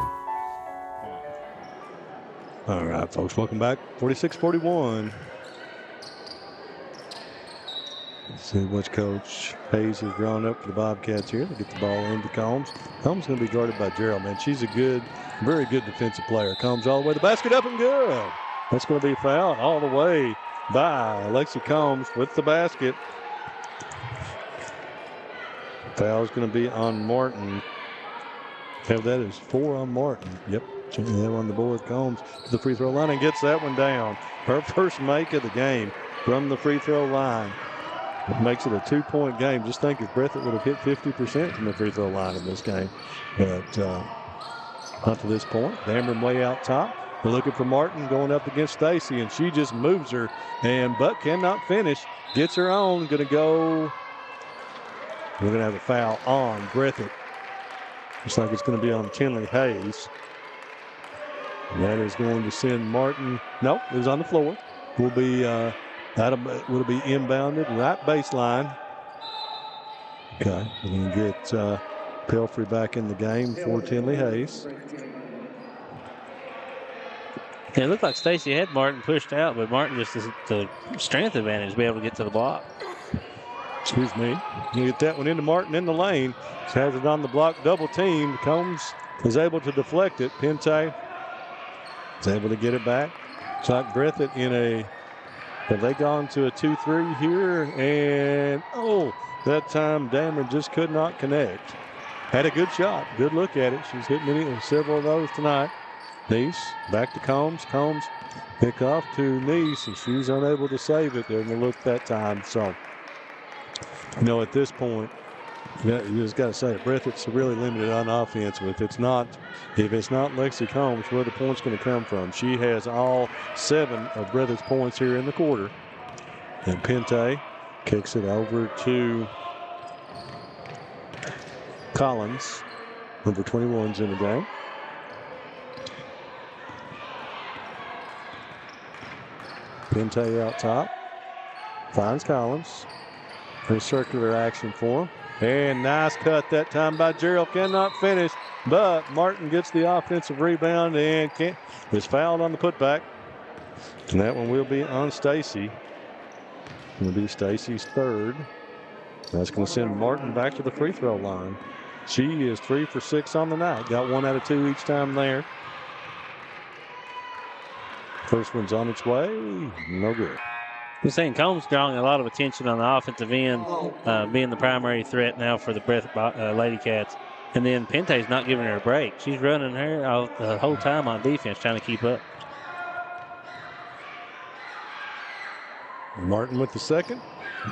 All right, folks, welcome back. 46-41. Let's see what Coach Hayes has drawn up for the Bobcats here. They get the ball into Combs. Combs going to be guarded by Gerald, man. She's a good, very good defensive player. Combs all the way to the basket, up and good. That's going to be fouled all the way by Alexi Combs with the basket. Foul is going to be on Martin. Have that is 4 on Martin. Yep. Changing that on the board. Combs to the free throw line and gets that one down. Her first make of the game from the free throw line. It makes it a 2-point game. Just think if Breathitt would have hit 50% from the free throw line in this game. But up to this point, Dameron way out top. We're looking for Martin going up against Stacy, and she just moves her. And Buck cannot finish. Gets her own. Going to go. We're going to have a foul on Breathitt. Looks like it's going to be on Tinley Hayes. And that is going to send Martin. Nope, it was on the floor. Will be will be inbounded right baseline. Okay, we're going to get Pelfrey back in the game for Tinley Hayes. Yeah, it looked like Stacy had Martin pushed out, but Martin just the strength advantage to be able to get to the block. Excuse me. You get that one into Martin in the lane. She has it on the block, double teamed. Combs is able to deflect it. Pente is able to get it back. Chuck Breathitt in a. Have they gone to a 2-3 here? And, that time Dameron just could not connect. Had a good shot. Good look at it. She's hit several of those tonight. Neese back to Combs. Combs pick off to Neese, and she's unable to save it. They're going to look that time. So, at this point, you just got to say it. Breathitt's really limited on offense. If it's not Lexi Combs, where the point's going to come from? She has all 7 of Breathitt's points here in the quarter. And Pente kicks it over to Collins. Number 21's in the game. Pente out top. Finds Collins. There's circular action for him. And nice cut that time by Gerald. Cannot finish, but Martin gets the offensive rebound and is fouled on the putback. And that one will be on Stacy. Going to be Stacy's 3rd. That's going to send Martin back to the free throw line. She is 3 for 6 on the night. Got 1 out of 2 each time there. First one's on its way. No good. We're saying Combs drawing a lot of attention on the offensive end, being the primary threat now for the Breathitt Ladycats. And then Pente's not giving her a break. She's running her the whole time on defense, trying to keep up. Martin with the second.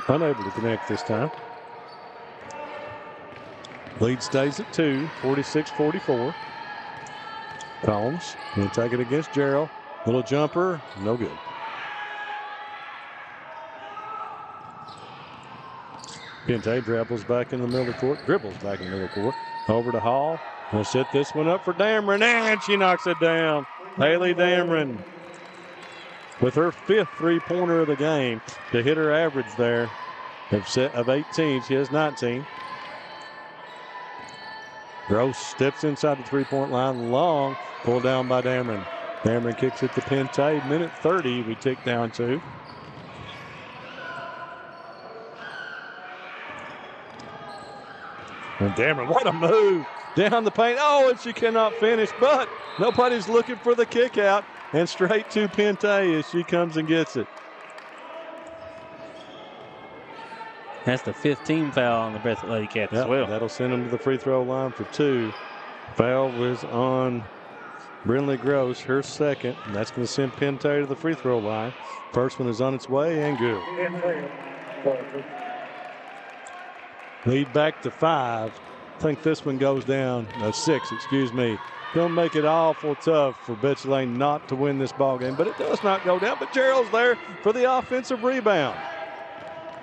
Unable to connect this time. Lead stays at 2, 46-44. Combs going to take it against Gerald. Little jumper, no good. Pente dribbles back in the middle of the court. Over to Hall. We'll set this one up for Dameron, and she knocks it down. Haley Dameron with her 5th three-pointer of the game to hit her average there of 18. She has 19. Gross steps inside the three-point line. Long, pulled down by Dameron. Dameron kicks it to Pente. Minute 30, we tick down to. And Dameron, what a move. Down the paint. Oh, and she cannot finish, but nobody's looking for the kick out. And straight to Pente as she comes and gets it. That's the 15th foul on the Breathitt Ladycats as well. That'll send them to the free throw line for 2. Foul was on Brinley Gross, her 2nd. And that's going to send Pente to the free throw line. First one is on its way and good. Lead back to 5. I think this one goes down, 6, excuse me. Going to make it awful tough for Betsy Layne not to win this ball game, but it does not go down. But Gerald's there for the offensive rebound.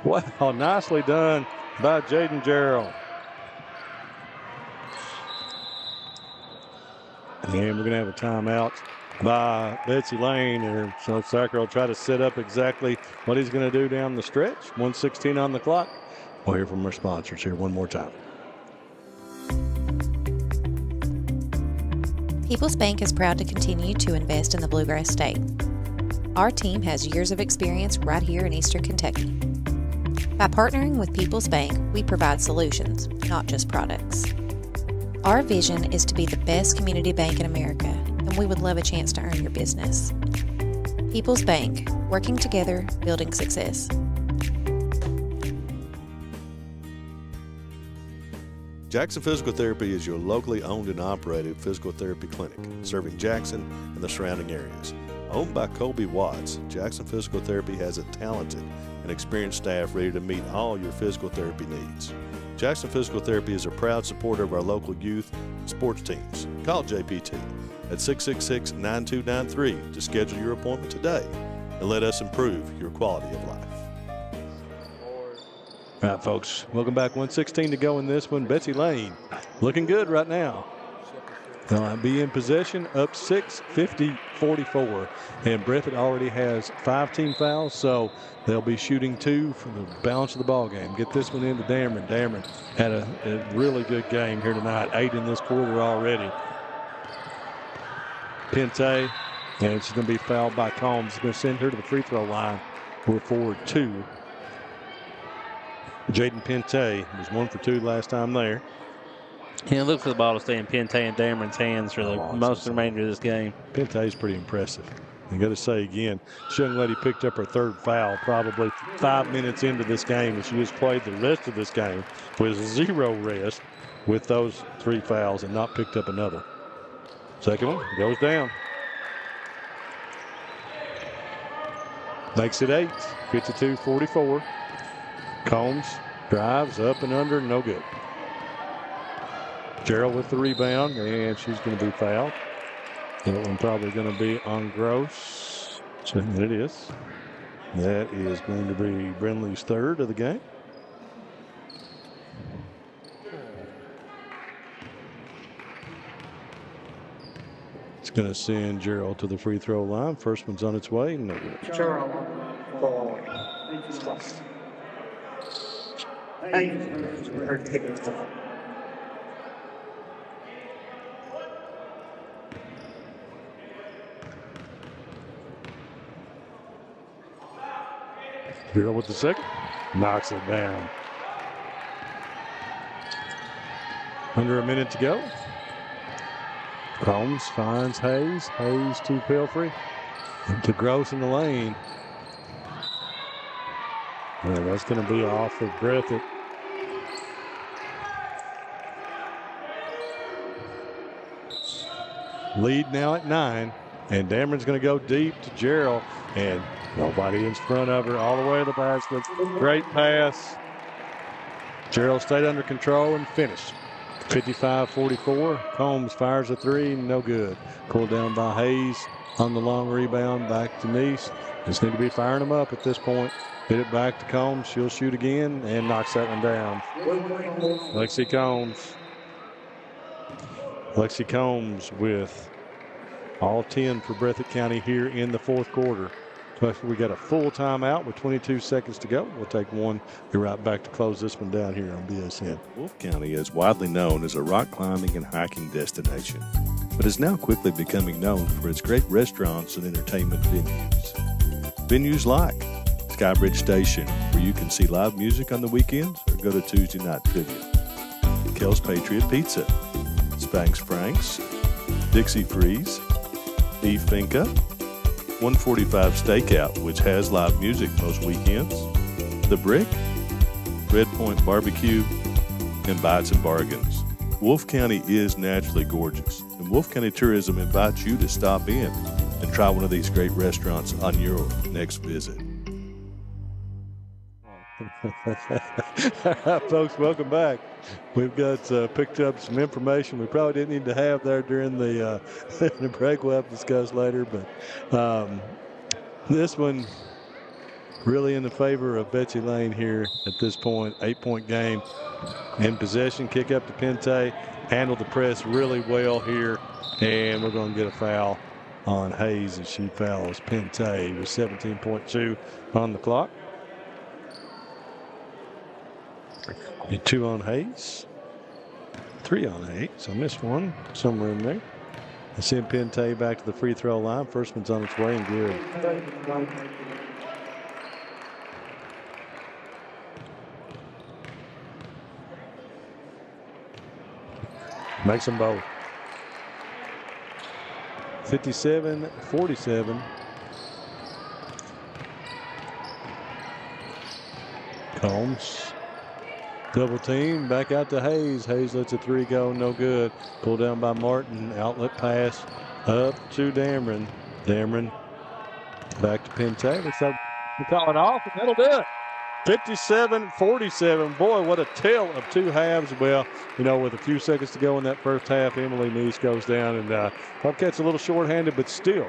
Wow, nicely done by Jaden Gerald. And we're going to have a timeout by Betsy Layne. So Sacker will try to set up exactly what he's going to do down the stretch. 1:16 on the clock. We'll hear from our sponsors here one more time. People's Bank is proud to continue to invest in the Bluegrass State. Our team has years of experience right here in Eastern Kentucky. By partnering with People's Bank, we provide solutions, not just products. Our vision is to be the best community bank in America, and we would love a chance to earn your business. People's Bank, working together, building success. Jackson Physical Therapy is your locally owned and operated physical therapy clinic, serving Jackson and the surrounding areas. Owned by Colby Watts, Jackson Physical Therapy has a talented and experienced staff ready to meet all your physical therapy needs. Jackson Physical Therapy is a proud supporter of our local youth and sports teams. Call JPT at 666-9293 to schedule your appointment today and let us improve your quality of life. All right, folks, welcome back. 1:16 to go in this one. Betsy Layne looking good right now. They'll be in possession, up 6, 50-44. And Breathitt already has 5 team fouls, so they'll be shooting 2 for the balance of the ball game. Get this one into Dameron. Dameron had a really good game here tonight. 8 in this quarter already. Pente, and she's going to be fouled by Combs. Going to send her to the free throw line. We're forward 2. Jaden Pente was 1 for 2 last time there. Yeah, look for the ball to stay in Pente and Dameron's hands for the most of the remainder of this game. Pente's pretty impressive. I got to say again, this young lady picked up her 3rd foul probably 5 minutes into this game, and she has played the rest of this game with 0 rest with those 3 fouls and not picked up another. Second one goes down. Makes it 8, 52-44. Combs drives up and under, no good. Gerald with the rebound, and she's going to be fouled. That one probably going to be on Gross. And it is. That is going to be Brinley's 3rd of the game. It's going to send Gerald to the free throw line. First one's on its way. No good. Gerald for Gerald with the 2nd. Knocks it down. Under a minute to go. Combs finds Hayes. Hayes to Pelfrey. To Gross in the lane. Well, that's going to be off of Breathitt. Lead now at 9. And Dameron's going to go deep to Gerald. And nobody in front of her all the way to the basket. Great pass. Gerald stayed under control and finished. 55-44. Combs fires a 3. No good. Pulled down by Hayes on the long rebound. Back to Nice. Just need to be firing them up at this point. Hit it back to Combs. She'll shoot again and knocks that one down. Lexi Combs. Lexi Combs with all 10 for Breathitt County here in the 4th quarter. But we got a full timeout with 22 seconds to go. We'll take one. Be right back to close this one down here on BSN. Wolfe County is widely known as a rock climbing and hiking destination, but is now quickly becoming known for its great restaurants and entertainment venues. Venues like Skybridge Station, where you can see live music on the weekends or go to Tuesday night trivia. Kel's Patriot Pizza, Spanx Frank's, Dixie Freeze, E Finca, 145 Stakeout, which has live music most weekends, The Brick, Red Point Barbecue, and Bites and Bargains. Wolfe County is naturally gorgeous, and Wolfe County Tourism invites you to stop in and try one of these great restaurants on your next visit. All right, folks, welcome back. We've got picked up some information we probably didn't need to have there during the break. We'll have to discuss later, but this one really in the favor of Betsy Layne here at this point. 8-point game in possession. Kick up to Pente. Handled the press really well here, and we're going to get a foul on Hayes as she fouls Pente with 17.2 on the clock. 2 on Hayes, 3 on Hayes. I missed one somewhere in there. I send Pente back to the free throw line. First one's on its way and good. Makes them both. 57-47. Combs. Double team, back out to Hayes. Hayes lets a 3 go, no good. Pulled down by Martin, outlet pass up to Dameron. Dameron back to Pente. Looks like we call it off, and that'll do it. 57-47. Boy, what a tale of two halves. Well, you know, with a few seconds to go in that first half, Emily Neese goes down, and Bobcats a little short-handed, but still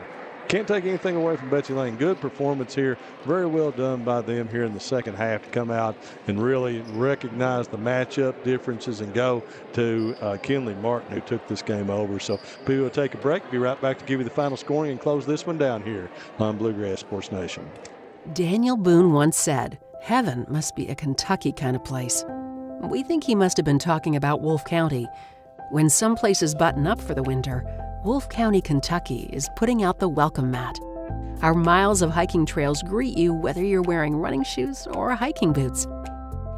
can't take anything away from Betsy Layne. Good performance here. Very well done by them here in the second half to come out and really recognize the matchup differences and go to Kinley Martin, who took this game over. So we will take a break. Be right back to give you the final scoring and close this one down here on Bluegrass Sports Nation. Daniel Boone once said, "Heaven must be a Kentucky kind of place." We think he must have been talking about Wolfe County. When some places button up for the winter, Wolfe County, Kentucky is putting out the welcome mat. Our miles of hiking trails greet you whether you're wearing running shoes or hiking boots.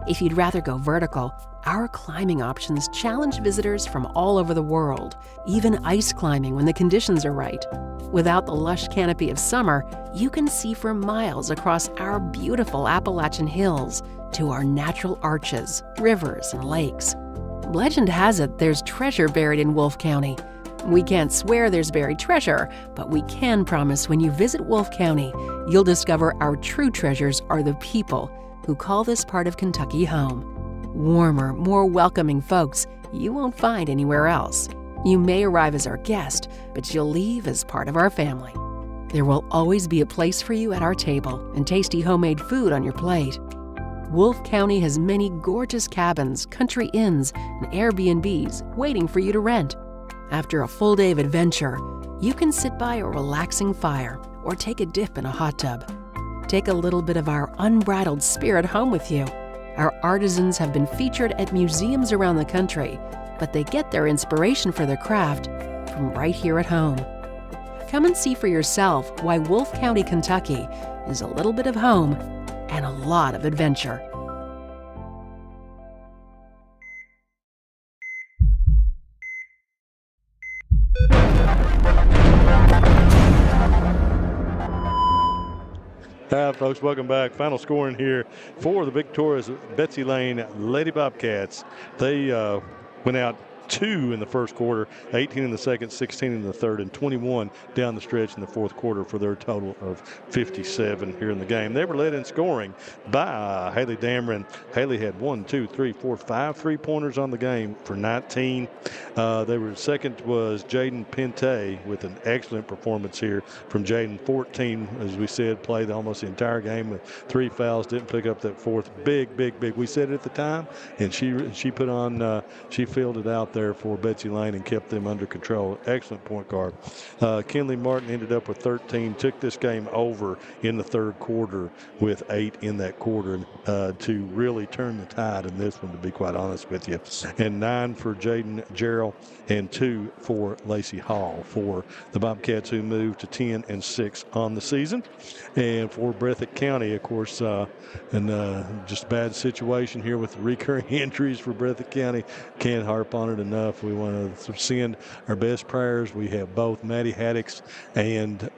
If you'd rather go vertical, our climbing options challenge visitors from all over the world, even ice climbing when the conditions are right. Without the lush canopy of summer, you can see for miles across our beautiful Appalachian hills to our natural arches, rivers, and lakes. Legend has it there's treasure buried in Wolfe County. We can't swear there's buried treasure, but we can promise when you visit Wolfe County, you'll discover our true treasures are the people who call this part of Kentucky home. Warmer, more welcoming folks you won't find anywhere else. You may arrive as our guest, but you'll leave as part of our family. There will always be a place for you at our table and tasty homemade food on your plate. Wolfe County has many gorgeous cabins, country inns, and Airbnbs waiting for you to rent. After a full day of adventure, you can sit by a relaxing fire or take a dip in a hot tub. Take a little bit of our unbridled spirit home with you. Our artisans have been featured at museums around the country, but they get their inspiration for their craft from right here at home. Come and see for yourself why Wolfe County, Kentucky is a little bit of home and a lot of adventure. Hi, folks. Welcome back. Final scoring here for the victorious Betsy Layne Lady Bobcats. They went out 2 in the first quarter, 18 in the second, 16 in the third, and 21 down the stretch in the fourth quarter for their total of 57 here in the game. They were led in scoring by Haley Dameron. Haley had 5 3-pointers on the game for 19. Second was Jaden Pente with an excellent performance here from Jaden. 14, as we said, played almost the entire game with 3 fouls, didn't pick up that fourth. Big. We said it at the time, and she put on, she filled it out there for Betsy Layne and kept them under control. Excellent point guard. Kinley Martin ended up with 13, took this game over in the third quarter with 8 in that quarter to really turn the tide in this one, to be quite honest with you. And 9 for Jaden Gerald and 2 for Lacey Hall for the Bobcats, who moved to 10-6 on the season. And for Breathitt County, of course, just a bad situation here with the recurring injuries for Breathitt County. Can't harp on it enough. We want to send our best prayers. We have both Maddie Haddix and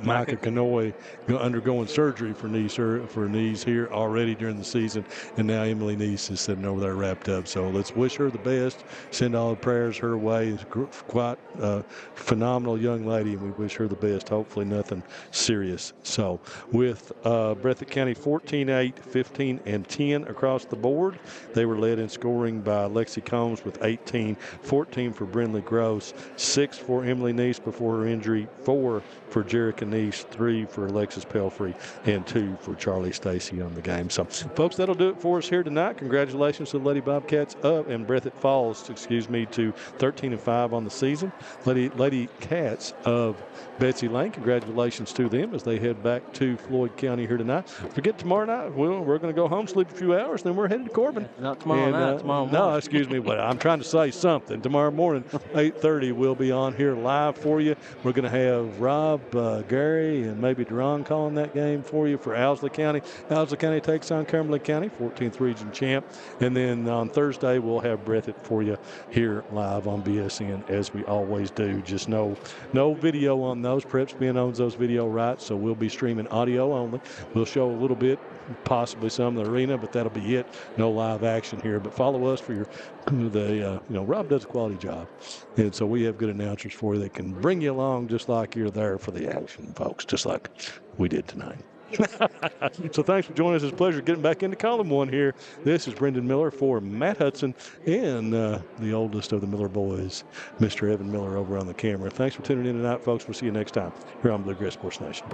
Micah Canoy undergoing surgery for knees here already during the season, and now Emily Neese is sitting over there wrapped up. So let's wish her the best, send all the prayers her way. Quite a phenomenal young lady, and we wish her the best. Hopefully nothing serious. So with Breathitt County 14-8, 15-10 across the board. They were led in scoring by Lexi Combs with 18, 14 for Brindley Gross, 6 for Emily Neese before her injury, 4 for Jerica Neese, 3 for Alexis Pelfrey, and 2 for Charlie Stacy on the game. So, folks, that'll do it for us here tonight. Congratulations to the Lady Bobcats and Breathitt Falls, to 13-5 on the season. Lady Cats of Betsy Layne, congratulations to them as they head back to Floyd County here tonight. Forget tomorrow night. Well, we're going to go home, sleep a few hours, then we're headed to Corbin. Not tomorrow night, tomorrow morning. No, excuse me, but I'm trying to say something. Tomorrow morning, 8:30, we'll be on here live for you. We're going to have Rob, Gary, and maybe Deron calling that game for you for Owsley County. Owsley County takes on Cumberland County, 14th region champ. And then on Thursday, we'll have Breathitt for you here live on BSN, as we always do. Just no video on those. Prep Spin owns those video rights, so we'll be streaming audio only. We'll show a little bit, possibly some of the arena, but that'll be it. No live action here. But follow us for Rob does a quality job. And so we have good announcers for you that can bring you along just like you're there for the action, folks, just like we did tonight. So thanks for joining us. It's a pleasure getting back into column one here. This is Brendan Miller for Matt Hudson and the oldest of the Miller boys, Mr. Evan Miller, over on the camera. Thanks for tuning in tonight, folks. We'll see you next time here on Bluegrass Sports Nation.